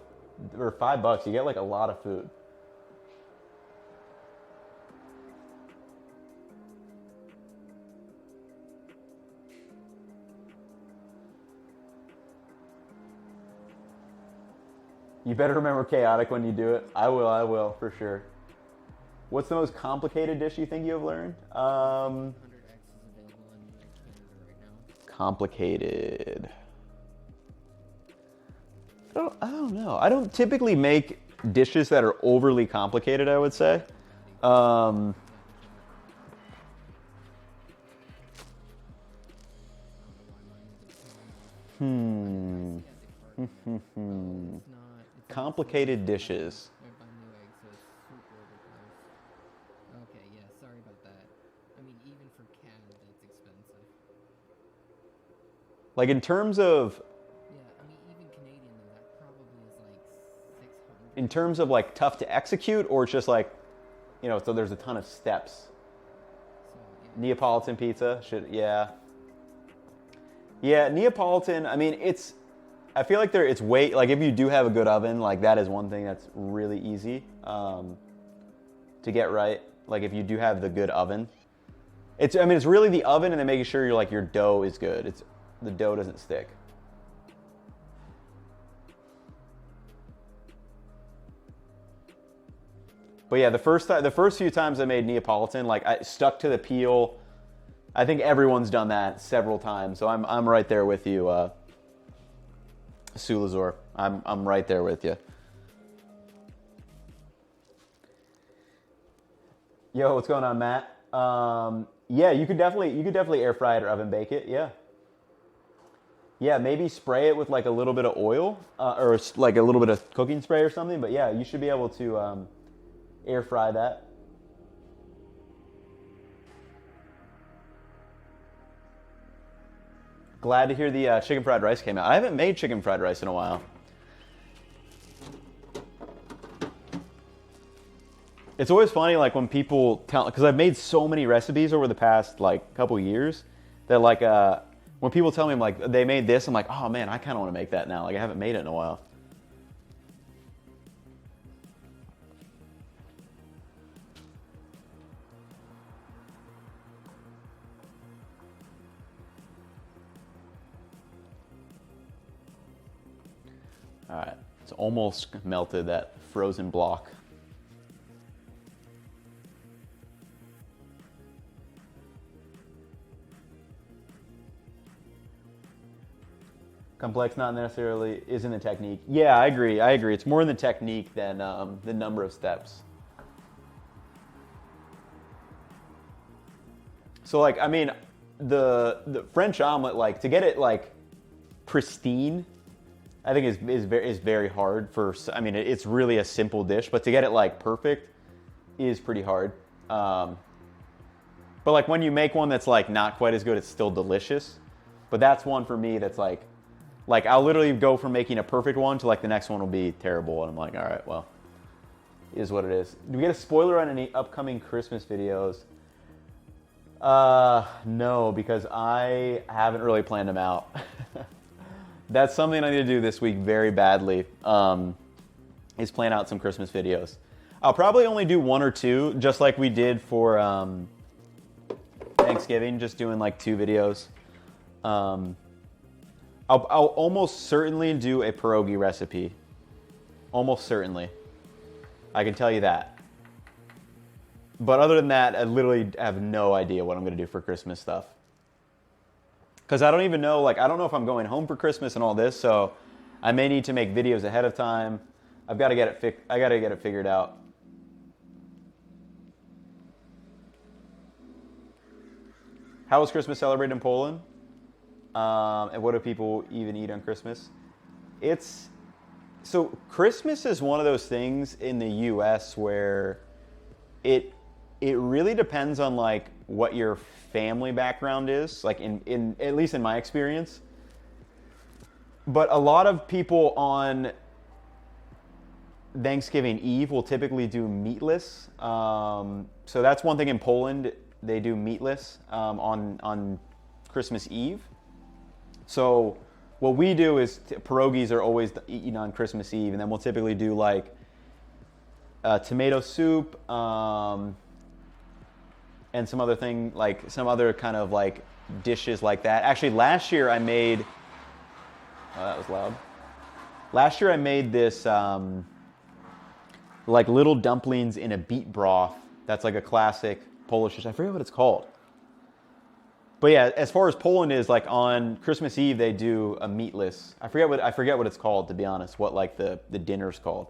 or $5, you get like a lot of food. You better remember chaotic when you do it. I will, for sure. What's the most complicated dish you think you have learned? 100X is available in Canada right now. Complicated. I don't know. I don't typically make dishes that are overly complicated, I would say. Complicated dishes. Okay, yeah, sorry about that. I mean, even for CAD, that's expensive. Like in terms of Yeah, I mean, even Canadian though, that probably is like 600. in terms of like tough to execute, or it's just like, so there's a ton of steps. So yeah. Neapolitan pizza should, yeah. Yeah, Neapolitan, I mean, I feel like it's way, like if you do have a good oven, like that is one thing that's really easy to get right. Like if you do have the good oven. It's really the oven and then making sure your dough is good. The dough doesn't stick. But yeah, the first few times I made Neapolitan, like I stuck to the peel. I think everyone's done that several times, so I'm right there with you, Sulazor. I'm right there with you. Yo, what's going on, Matt? Yeah, you could definitely air fry it or oven bake it. Yeah. Yeah, maybe spray it with like a little bit of oil or like a little bit of cooking spray or something. But yeah, you should be able to air fry that. Glad to hear the chicken fried rice came out. I haven't made chicken fried rice in a while. It's always funny, like when people tell, because I've made so many recipes over the past like couple years that like when people tell me like they made this, I'm like, oh man, I kind of want to make that now. Like I haven't made it in a while. All right, it's almost melted, that frozen block. Complex not necessarily isn't the technique. Yeah, I agree. It's more in the technique than the number of steps. So like, I mean, the French omelet, like to get it like pristine, I think is very hard for. I mean, it's really a simple dish, but to get it like perfect is pretty hard. But like when you make one that's like not quite as good, it's still delicious. But that's one for me that's like I'll literally go from making a perfect one to like the next one will be terrible, and I'm like, all right, well, it is what it is. Do we get a spoiler on any upcoming Christmas videos? No, because I haven't really planned them out. That's something I need to do this week very badly, is plan out some Christmas videos. I'll probably only do one or two, just like we did for Thanksgiving, just doing like 2 videos. I'll almost certainly do a pierogi recipe. Almost certainly. I can tell you that. But other than that, I literally have no idea what I'm going to do for Christmas stuff. Because I don't even know, like, I don't know if I'm going home for Christmas and all this, so I may need to make videos ahead of time. I've got to get it figured out. How was Christmas celebrated in Poland? And what do people even eat on Christmas? So Christmas is one of those things in the U.S. where it really depends on like what your family background is, like in at least in my experience. But a lot of people on Thanksgiving Eve will typically do meatless. So that's one thing in Poland, they do meatless on Christmas Eve. So what we do is pierogies are always eaten on Christmas Eve, and then we'll typically do like tomato soup and some other thing, like some other kind of like dishes like that. Actually, last year I made, oh, that was loud. Last year I made this like little dumplings in a beet broth. That's like a classic Polish dish. I forget what it's called. But yeah, as far as Poland is, like on Christmas Eve they do a meatless. I forget what it's called, to be honest. What like the dinner's called.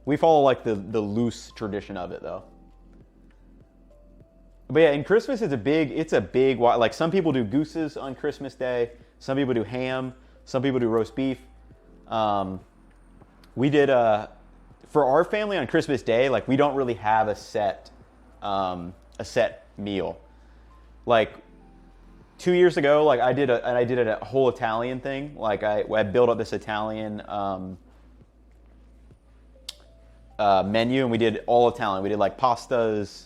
We follow like the loose tradition of it though. But yeah, in Christmas it's a big like some people do gooses on Christmas Day. Some people do ham. Some people do roast beef. We did for our family on Christmas Day, like we don't really have a set meal. Like 2 years ago, like I did a whole Italian thing. Like I built up this Italian menu, and we did all Italian. We did like pastas,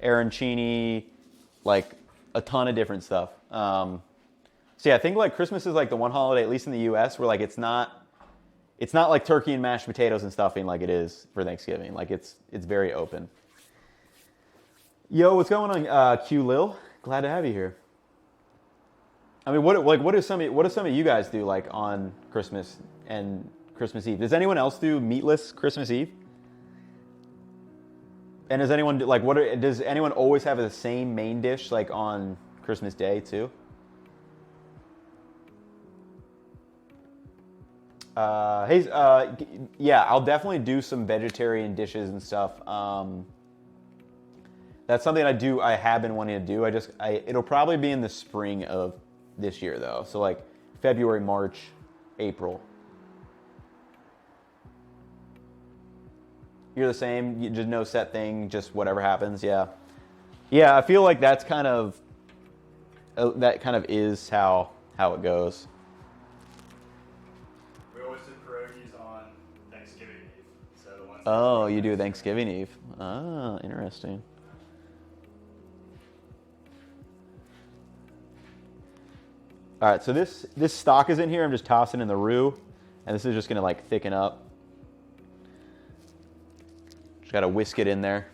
arancini, like a ton of different stuff. So yeah, I think like Christmas is like the one holiday, at least in the U.S., where like it's not like turkey and mashed potatoes and stuffing like it is for Thanksgiving. Like it's very open. Yo, what's going on, Q Lil? Glad to have you here. I mean, what do some of you guys do like on Christmas and Christmas Eve? Does anyone else do meatless Christmas Eve? And does anyone does anyone always have the same main dish like on Christmas Day too? Yeah, I'll definitely do some vegetarian dishes and stuff. That's something I have been wanting to do. It'll probably be in the spring of this year though. So like February, March, April. You're the same. You just no set thing, just whatever happens. Yeah, yeah. I feel like that's kind of is how it goes. We always did pierogies on Thanksgiving Eve. So once Oh, you do Thanksgiving Eve. Ah, interesting. All right, so this stock is in here. I'm just tossing in the roux, and this is just gonna like thicken up. Just gotta whisk it in there.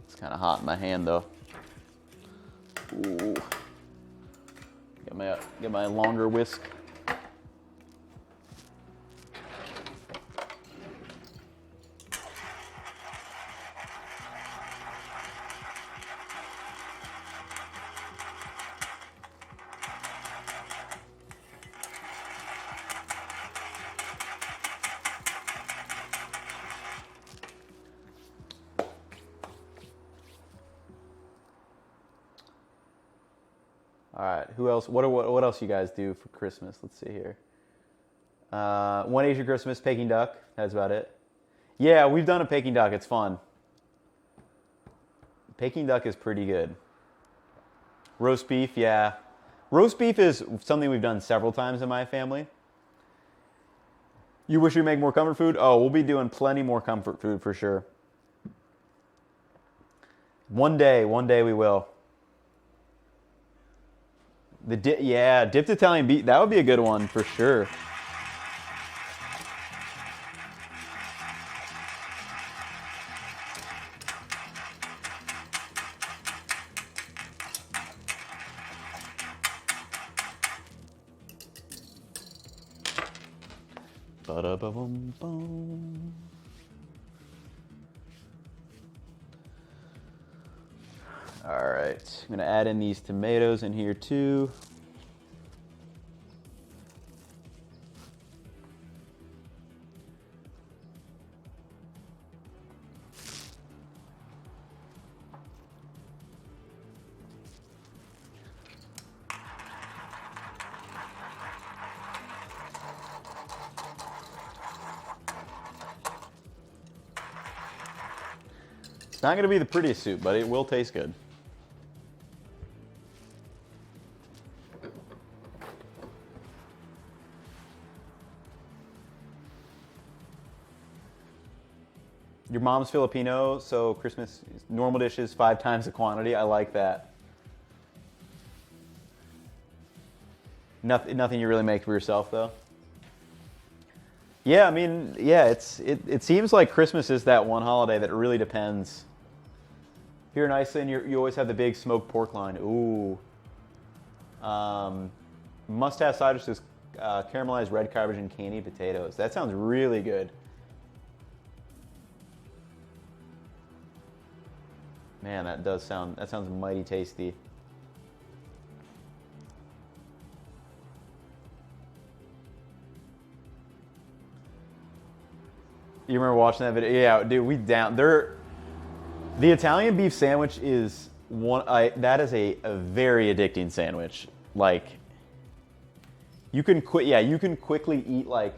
It's kind of hot in my hand though. Ooh. Get my longer whisk. All right, who else? What else you guys do for Christmas? Let's see here. One Asian Christmas, Peking duck. That's about it. Yeah, we've done a Peking duck. It's fun. Peking duck is pretty good. Roast beef, yeah. Roast beef is something we've done several times in my family. You wish we make more comfort food? Oh, we'll be doing plenty more comfort food for sure. One day we will. Dipped Italian beef. That would be a good one for sure. Ba-da-ba-bum-bum. All right, I'm gonna add in these tomatoes in here too. It's not gonna be the prettiest soup, but it will taste good. Your mom's Filipino, so Christmas normal dishes 5 times the quantity. I like that. Nothing you really make for yourself though. Yeah, I mean, yeah, it seems like Christmas is that one holiday that really depends. Here in Iceland, you always have the big smoked pork line. Ooh. Must-have side dish is caramelized red cabbage and candied potatoes. That sounds really good. Man, that sounds mighty tasty. You remember watching that video? Yeah, dude, the Italian beef sandwich is that is a very addicting sandwich. Like, you can quickly eat like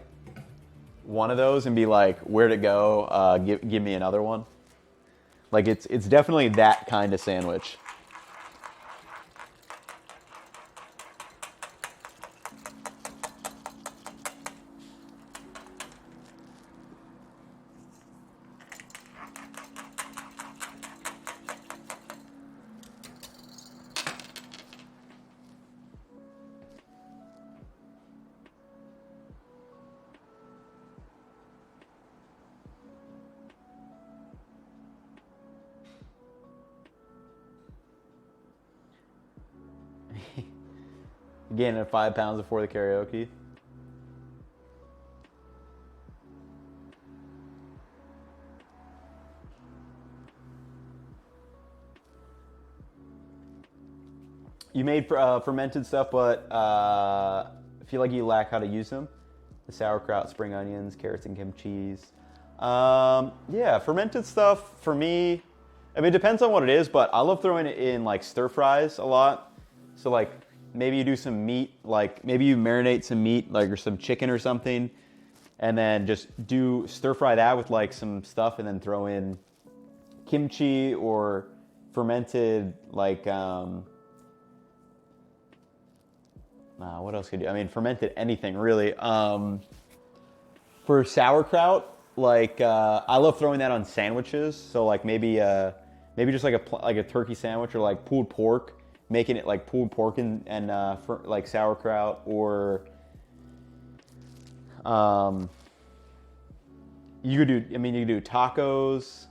one of those and be like, where'd it go? Give me another one. Like, it's definitely that kind of sandwich. Gaining 5 pounds before the karaoke. You made fermented stuff, but feel like you lack how to use them. The sauerkraut, spring onions, carrots, and kimchi. Yeah, fermented stuff for me. I mean, it depends on what it is, but I love throwing it in like stir fries a lot. So like, maybe you do some meat, like maybe you marinate some meat, like or some chicken or something, and then just do stir fry that with like some stuff, and then throw in kimchi or fermented like what else could you do? I mean, fermented anything really. For sauerkraut, like I love throwing that on sandwiches. So like maybe just like a turkey sandwich or like pulled pork. Making it like pulled pork and for like sauerkraut, or you could do tacos.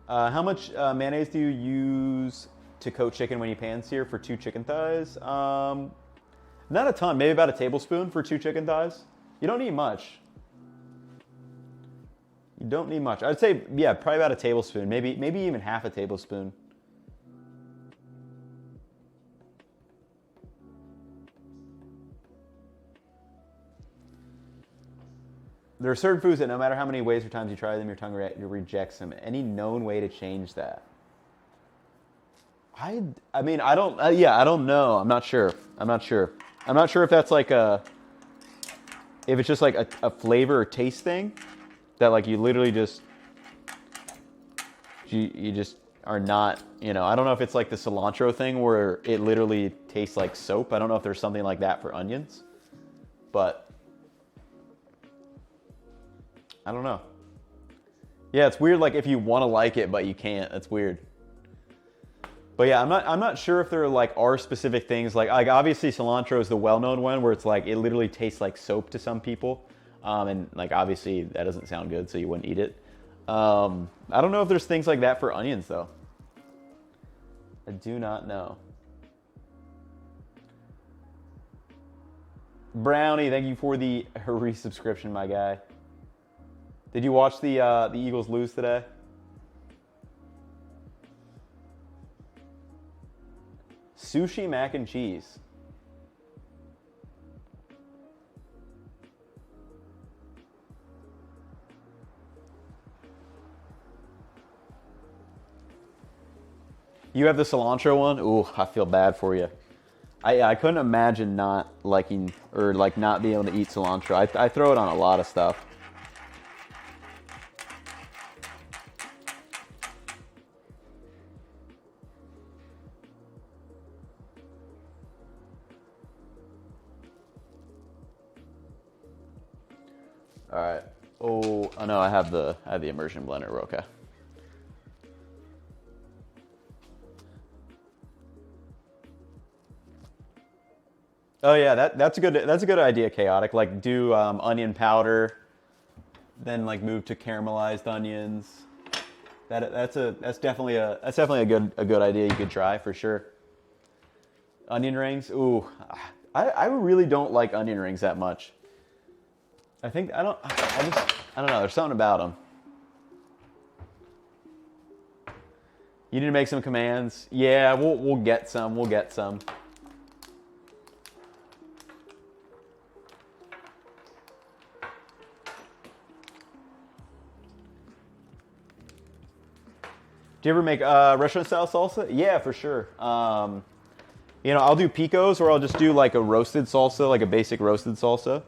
How much mayonnaise do you use to coat chicken when you pan sear for 2 chicken thighs? Not a ton, maybe about a tablespoon for 2 chicken thighs. You don't need much. You don't need much. I'd say, yeah, probably about a tablespoon. Maybe even half a tablespoon. There are certain foods that no matter how many ways or times you try them, your tongue rejects them. Any known way to change that? I don't know. I'm not sure. I'm not sure if that's like if it's just like a flavor or taste thing. That like you literally just you just are not, I don't know if it's like the cilantro thing where it literally tastes like soap. I don't know if there's something like that for onions, but I don't know. Yeah, it's weird like if you want to like it but you can't. That's weird. But yeah, I'm not sure if there like are specific things like obviously cilantro is the well-known one where it's like it literally tastes like soap to some people. And like obviously that doesn't sound good, so you wouldn't eat it. I don't know if there's things like that for onions though. I do not know. Brownie, thank you for the resubscription, my guy. Did you watch the Eagles lose today? Sushi mac and cheese. You have the cilantro one? Ooh, I feel bad for you. I couldn't imagine not liking or like not being able to eat cilantro. I throw it on a lot of stuff. All right. Oh no, I have the immersion blender. We're okay. Oh yeah, that's a good idea, Chaotic. Like do onion powder, then like move to caramelized onions. That's definitely a good idea you could try for sure. Onion rings, ooh, I really don't like onion rings that much. I don't know. There's something about them. You need to make some commands. Yeah, we'll get some. We'll get some. Do you ever make restaurant-style salsa? Yeah, for sure. You know, I'll do picos, or I'll just do like a roasted salsa, like a basic roasted salsa.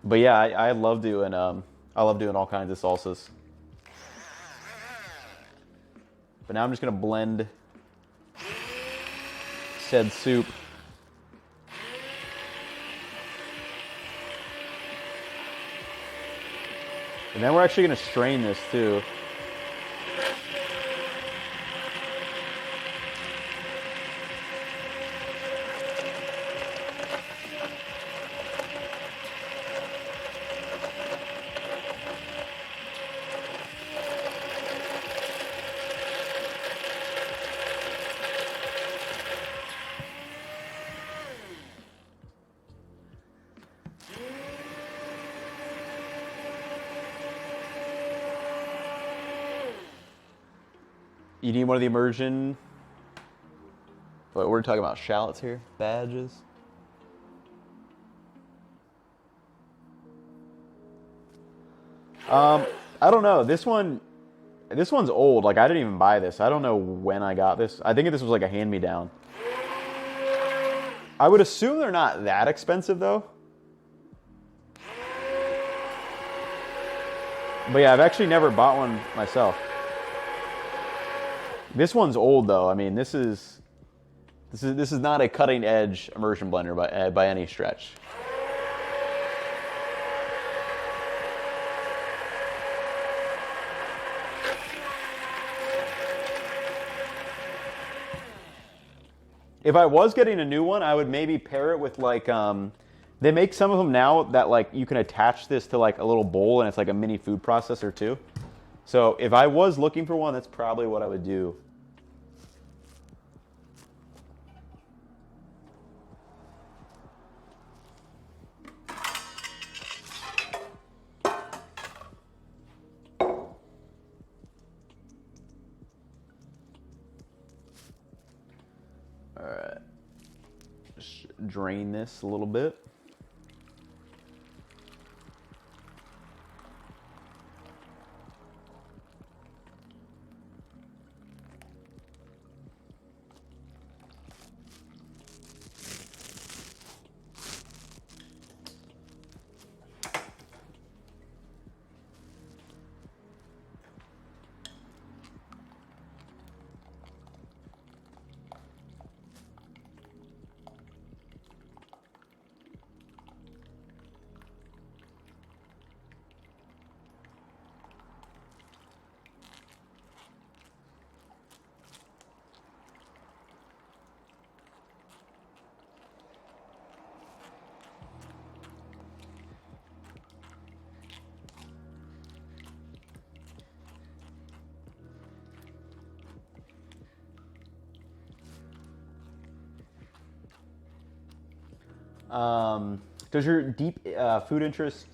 But yeah, I love doing all kinds of salsas. But now I'm just gonna blend said soup. And then we're actually gonna strain this too. You need one of the immersion. But we're talking about shallots here. Badges. I don't know. This one's old. Like, I didn't even buy this. I don't know when I got this. I think this was like a hand-me-down. I would assume they're not that expensive though. But yeah, I've actually never bought one myself. This one's old though. I mean, this is not a cutting edge immersion blender by any stretch. If I was getting a new one, I would maybe pair it with like they make some of them now that like you can attach this to like a little bowl and it's like a mini food processor too. So if I was looking for one, that's probably what I would do. All right, just drain this a little bit. Does your deep food interest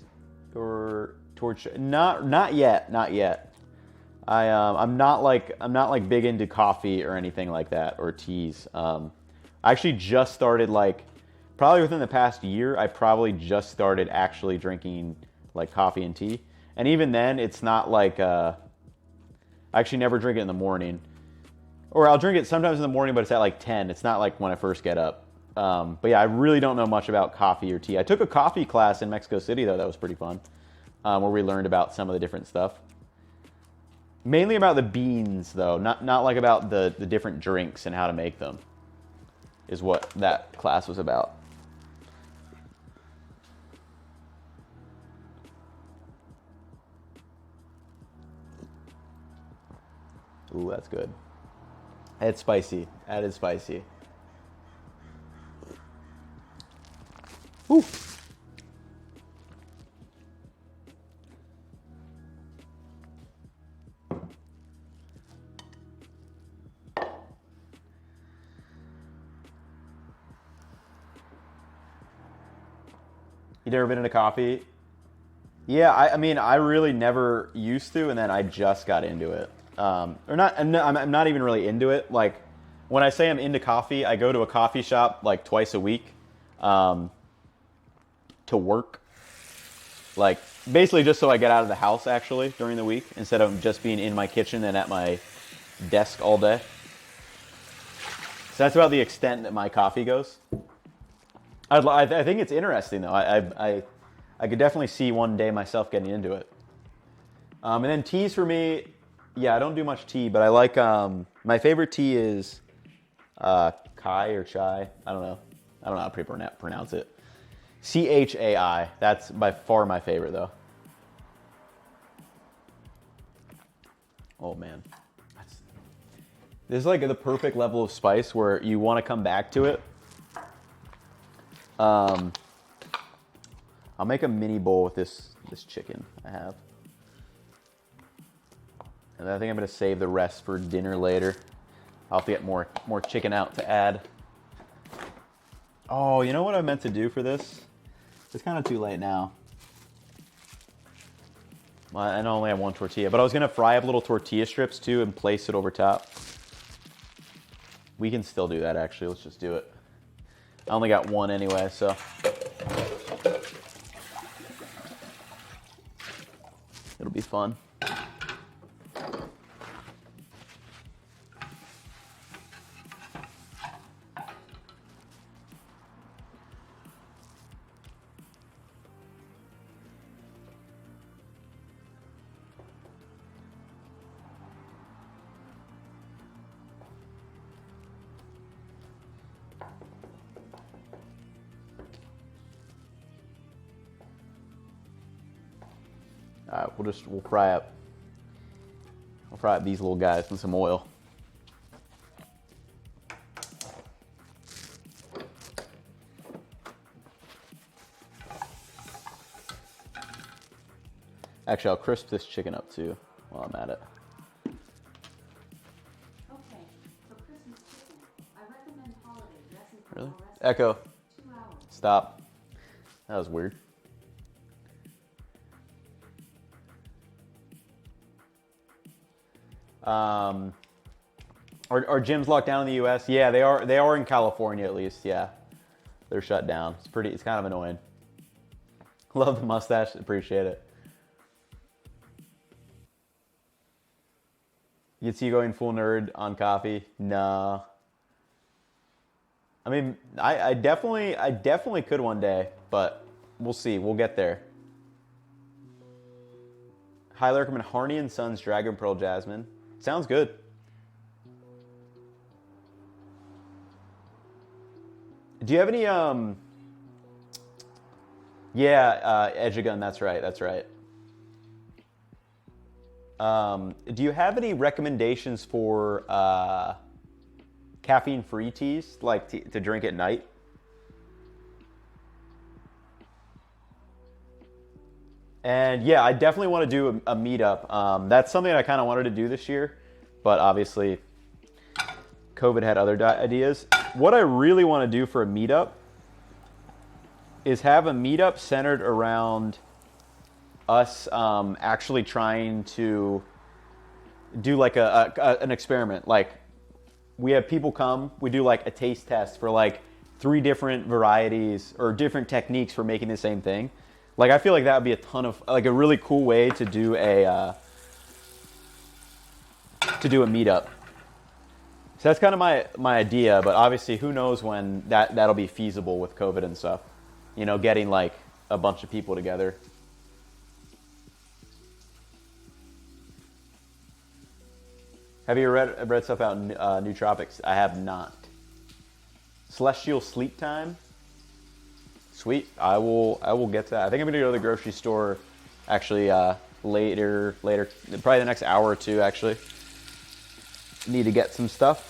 or towards not yet. I'm not like big into coffee or anything like that or teas. I actually just started like probably within the past year. I probably just started actually drinking like coffee and tea, and even then it's not like I actually never drink it in the morning, or I'll drink it sometimes in the morning, but it's at like 10. It's not like when I first get up. But yeah, I really don't know much about coffee or tea. I took a coffee class in Mexico City, though. That was pretty fun, where we learned about some of the different stuff. Mainly about the beans, though, not like about the different drinks and how to make them, is what that class was about. Ooh, that's good. It's spicy. That is spicy. Ooh. You never been into coffee? Yeah, I mean, I really never used to, and then I just got into it. Or not, I'm not even really into it. Like, when I say I'm into coffee, I go to a coffee shop like twice a week. To work, like basically just so I get out of the house actually during the week instead of just being in my kitchen and at my desk all day. So that's about the extent that my coffee goes. I think it's interesting though. I could definitely see one day myself getting into it. And then teas for me, yeah, I don't do much tea, but I like my favorite tea is Kai or Chai. I don't know how to pronounce it. CHAI. That's by far my favorite though. Oh man. This is like the perfect level of spice where you want to come back to it. I'll make a mini bowl with this chicken I have. And I think I'm going to save the rest for dinner later. I'll have to get more chicken out to add. Oh, you know what I meant to do for this? It's kind of too late now. Well, I only have one tortilla, but I was going to fry up little tortilla strips too and place it over top. We can still do that actually. Let's just do it. I only got one anyway, so. It'll be fun. All right, we'll fry up these little guys in some oil. Actually, I'll crisp this chicken up too while I'm at it. Okay, for Christmas chicken, I recommend holiday dressing for Really? the rest Echo. of 2 hours. Stop. That was weird. Are gyms locked down in the U.S.? Yeah, they are. They are in California at least. Yeah, they're shut down. It's kind of annoying. Love the mustache. Appreciate it. You can see you going full nerd on coffee. Nah. I mean, I definitely could one day, but we'll see. We'll get there. Highly recommend Harney and Sons Dragon Pearl Jasmine. Sounds good. Do you have any Edgegun, that's right. Do you have any recommendations for caffeine-free teas, like to drink at night? And yeah, I definitely want to do a meetup. That's something I kind of wanted to do this year, but obviously COVID had other ideas. What I really want to do for a meetup is have a meetup centered around us actually trying to do like an experiment. Like we have people come, we do like a taste test for like 3 different varieties or different techniques for making the same thing. Like I feel like that would be a really cool way to do a meetup. So that's kind of my idea, but obviously who knows when that'll be feasible with COVID and stuff. You know, getting like a bunch of people together. Have you read stuff out in Nootropics? I have not. Celestial Sleep Time. Sweet. I will get to that. I think I'm gonna go to the grocery store actually later, probably the next hour or two actually. Need to get some stuff.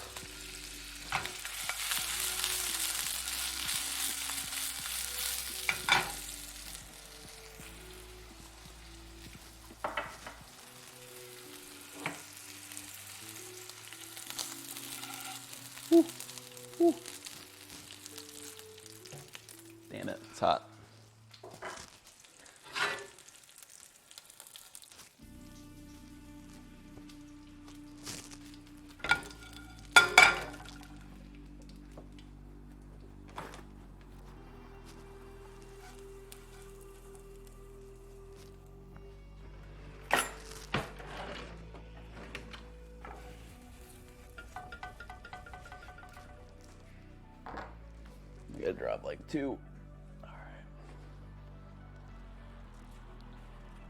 Damn it, it's hot. drop like 2. All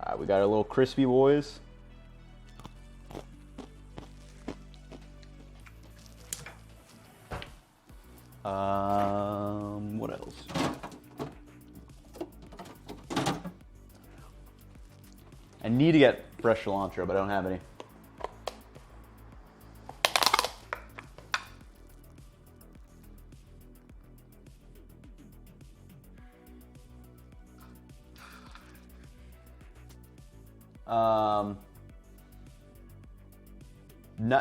right, we got our little crispy boys. What else? I need to get fresh cilantro, but I don't have any.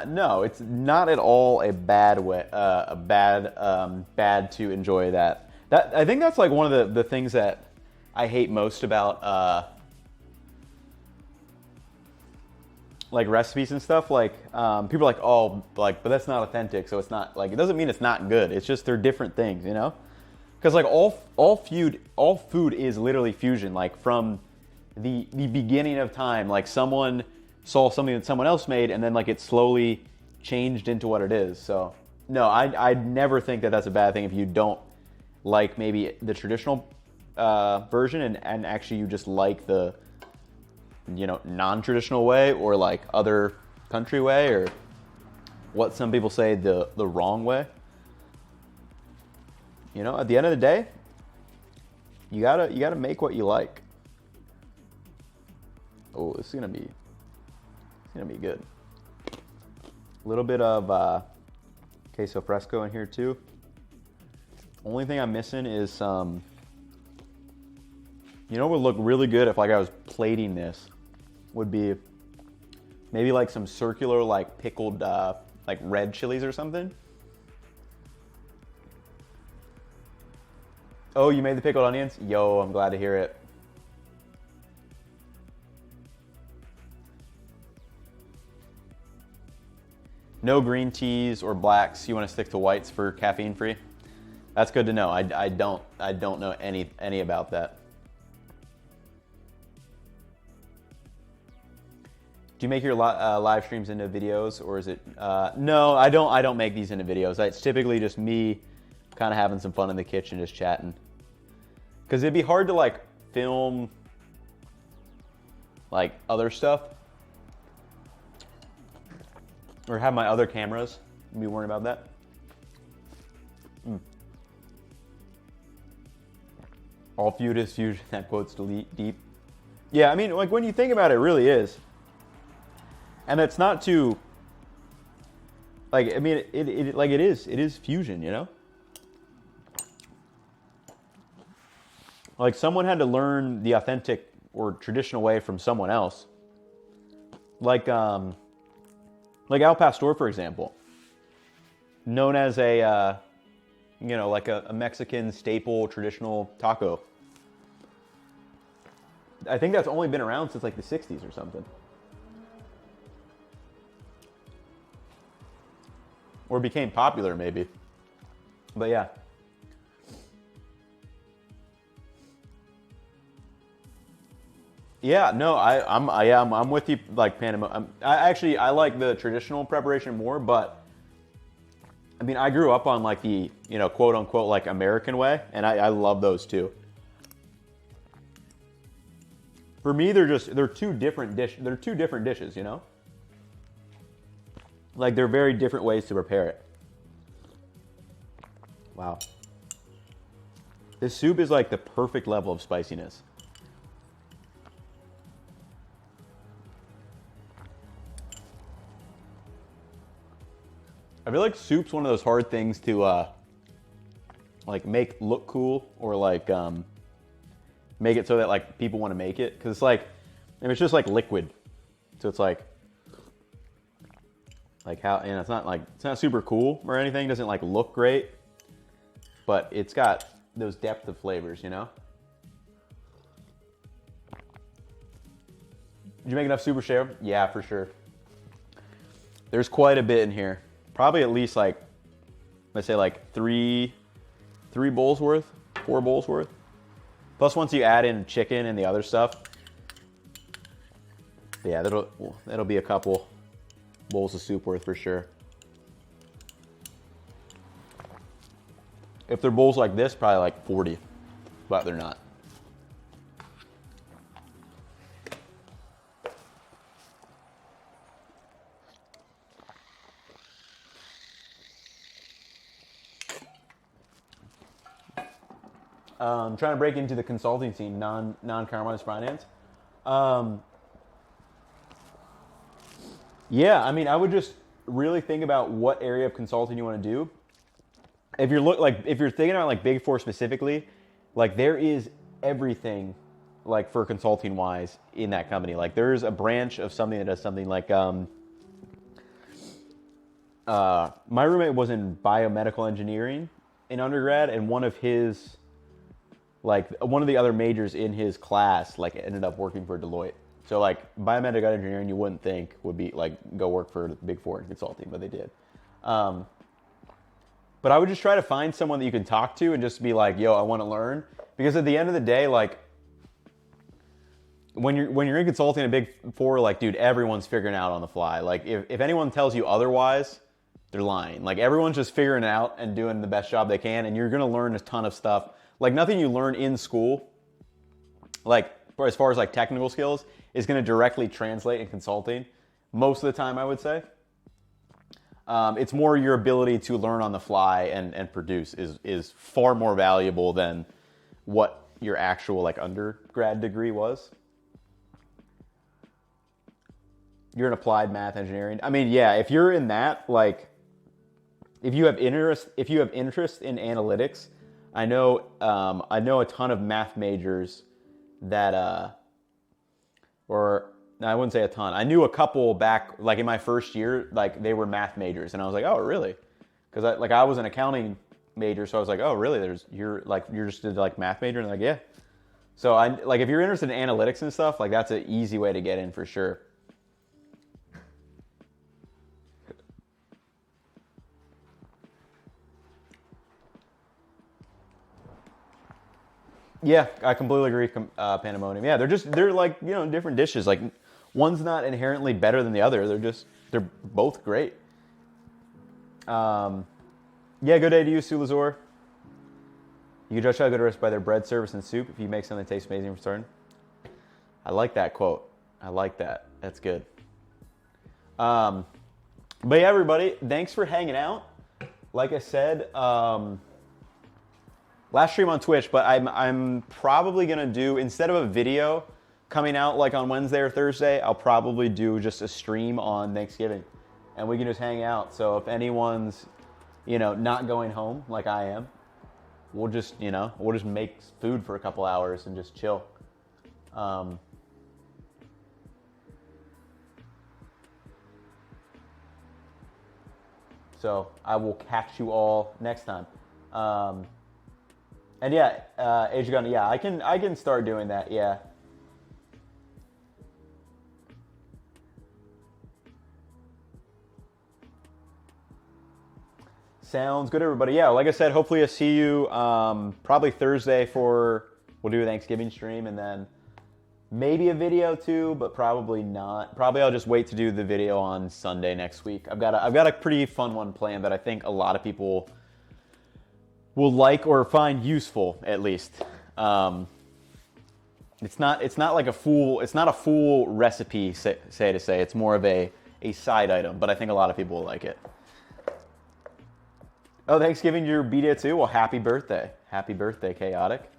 No, it's not at all a bad way, bad to enjoy that. I think that's like one of the things that I hate most about like recipes and stuff. Like people are like, oh, like, but that's not authentic, so it's not like, it doesn't mean it's not good. It's just they're different things, you know? Because like all food is literally fusion. Like from the beginning of time, like someone saw something that someone else made, and then like it slowly changed into what it is. So no, I never think that that's a bad thing if you don't like maybe the traditional version, and actually you just like the, you know, non-traditional way, or like other country way, or what some people say the wrong way. You know, at the end of the day, you gotta make what you like. Oh, this is gonna be good. A little bit of queso fresco in here too. Only thing I'm missing is some, you know what would look really good if like I was plating this, would be maybe like some circular like pickled like red chilies or something. Oh, you made the pickled onions? Yo, I'm glad to hear it. No green teas or blacks. You want to stick to whites for caffeine free? That's good to know. I don't know any about that. Do you make your live streams into videos, or is it? No, I don't make these into videos. It's typically just me, kind of having some fun in the kitchen, just chatting. Because it'd be hard to like film like other stuff, or have my other cameras. Be worrying about that. All feud is fusion. That quote's deep. Yeah, I mean, like when you think about it, it really is. And it's not too, like, I mean, it is fusion, you know? Like someone had to learn the authentic or traditional way from someone else. Like Al Pastor, for example, known as a, you know, like a Mexican staple traditional taco. I think that's only been around since like the 60s or something. Or became popular maybe. But yeah. Yeah, no, I'm with you. Like Panama, I like the traditional preparation more, but I mean, I grew up on like the, you know, quote unquote like American way, and I love those too. For me, they're two different dishes, you know. Like they're very different ways to prepare it. Wow. This soup is like the perfect level of spiciness. I feel like soup's one of those hard things to like make look cool, or like make it so that like people want to make it, because it's like, and it's just like liquid, so it's like how, and it's not super cool or anything. It doesn't like look great, but it's got those depth of flavors, you know. Did you make enough soup, share? Yeah, for sure. There's quite a bit in here. Probably at least like, let's say like 3 bowls worth, 4 bowls worth. Plus once you add in chicken and the other stuff, yeah, that'll be a couple bowls of soup worth for sure. If they're bowls like this, probably like 40, but they're not. Trying to break into the consulting scene, non-caramelized finance. Yeah, I mean, I would just really think about what area of consulting you want to do. If you're thinking about like Big Four specifically, like there is everything like for consulting wise in that company. Like there's a branch of something that does something like my roommate was in biomedical engineering in undergrad, and one of the other majors in his class like ended up working for Deloitte. So like biomedical engineering, you wouldn't think would be like go work for the Big Four in consulting, but they did. But I would just try to find someone that you can talk to and just be like, yo, I want to learn. Because at the end of the day, like when you're in consulting at Big Four, like dude, everyone's figuring out on the fly. Like if anyone tells you otherwise, they're lying. Like everyone's just figuring it out and doing the best job they can, and you're gonna learn a ton of stuff. Like nothing you learn in school, like as far as like technical skills, is gonna directly translate in consulting. Most of the time, I would say. It's more your ability to learn on the fly and produce is far more valuable than what your actual like undergrad degree was. You're in applied math engineering. I mean, yeah, if you're in that, like, if you have interest in analytics, I know a ton of math majors that or I wouldn't say a ton. I knew a couple back, like in my first year, like they were math majors, and I was like, oh, really? Because I was an accounting major, so I was like, oh, really? You're just a like math major, and like, yeah. So like if you're interested in analytics and stuff, like that's an easy way to get in for sure. Yeah, I completely agree. Pandemonium. Yeah, they're like different dishes. Like one's not inherently better than the other. They're both great. Yeah, good day to you, Sulazor. You can judge how good it is by their bread service and soup. If you make something that tastes amazing from starting. I like that quote. I like that. That's good. But yeah, everybody, thanks for hanging out. Like I said, last stream on Twitch, but I'm probably gonna do, instead of a video coming out like on Wednesday or Thursday, I'll probably do just a stream on Thanksgiving, and we can just hang out. So if anyone's not going home like I am, we'll just make food for a couple hours and just chill. So I will catch you all next time. And yeah, Age Gun, yeah, I can start doing that, yeah. Sounds good, everybody. Yeah, like I said, hopefully I'll see you probably Thursday we'll do a Thanksgiving stream, and then maybe a video too, but probably not. Probably I'll just wait to do the video on Sunday next week. I've got a pretty fun one planned that I think a lot of people will like or find useful, at least. It's not a full recipe, say. It's more of a side item, but I think a lot of people will like it. Oh, Thanksgiving, your B-Day too? Well, happy birthday. Happy birthday, Chaotic.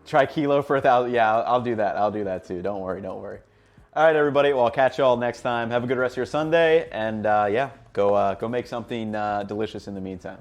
Try kilo for 1,000. Yeah, I'll do that. I'll do that too. Don't worry. All right, everybody. Well, I'll catch y'all next time. Have a good rest of your Sunday, and yeah, go make something delicious in the meantime.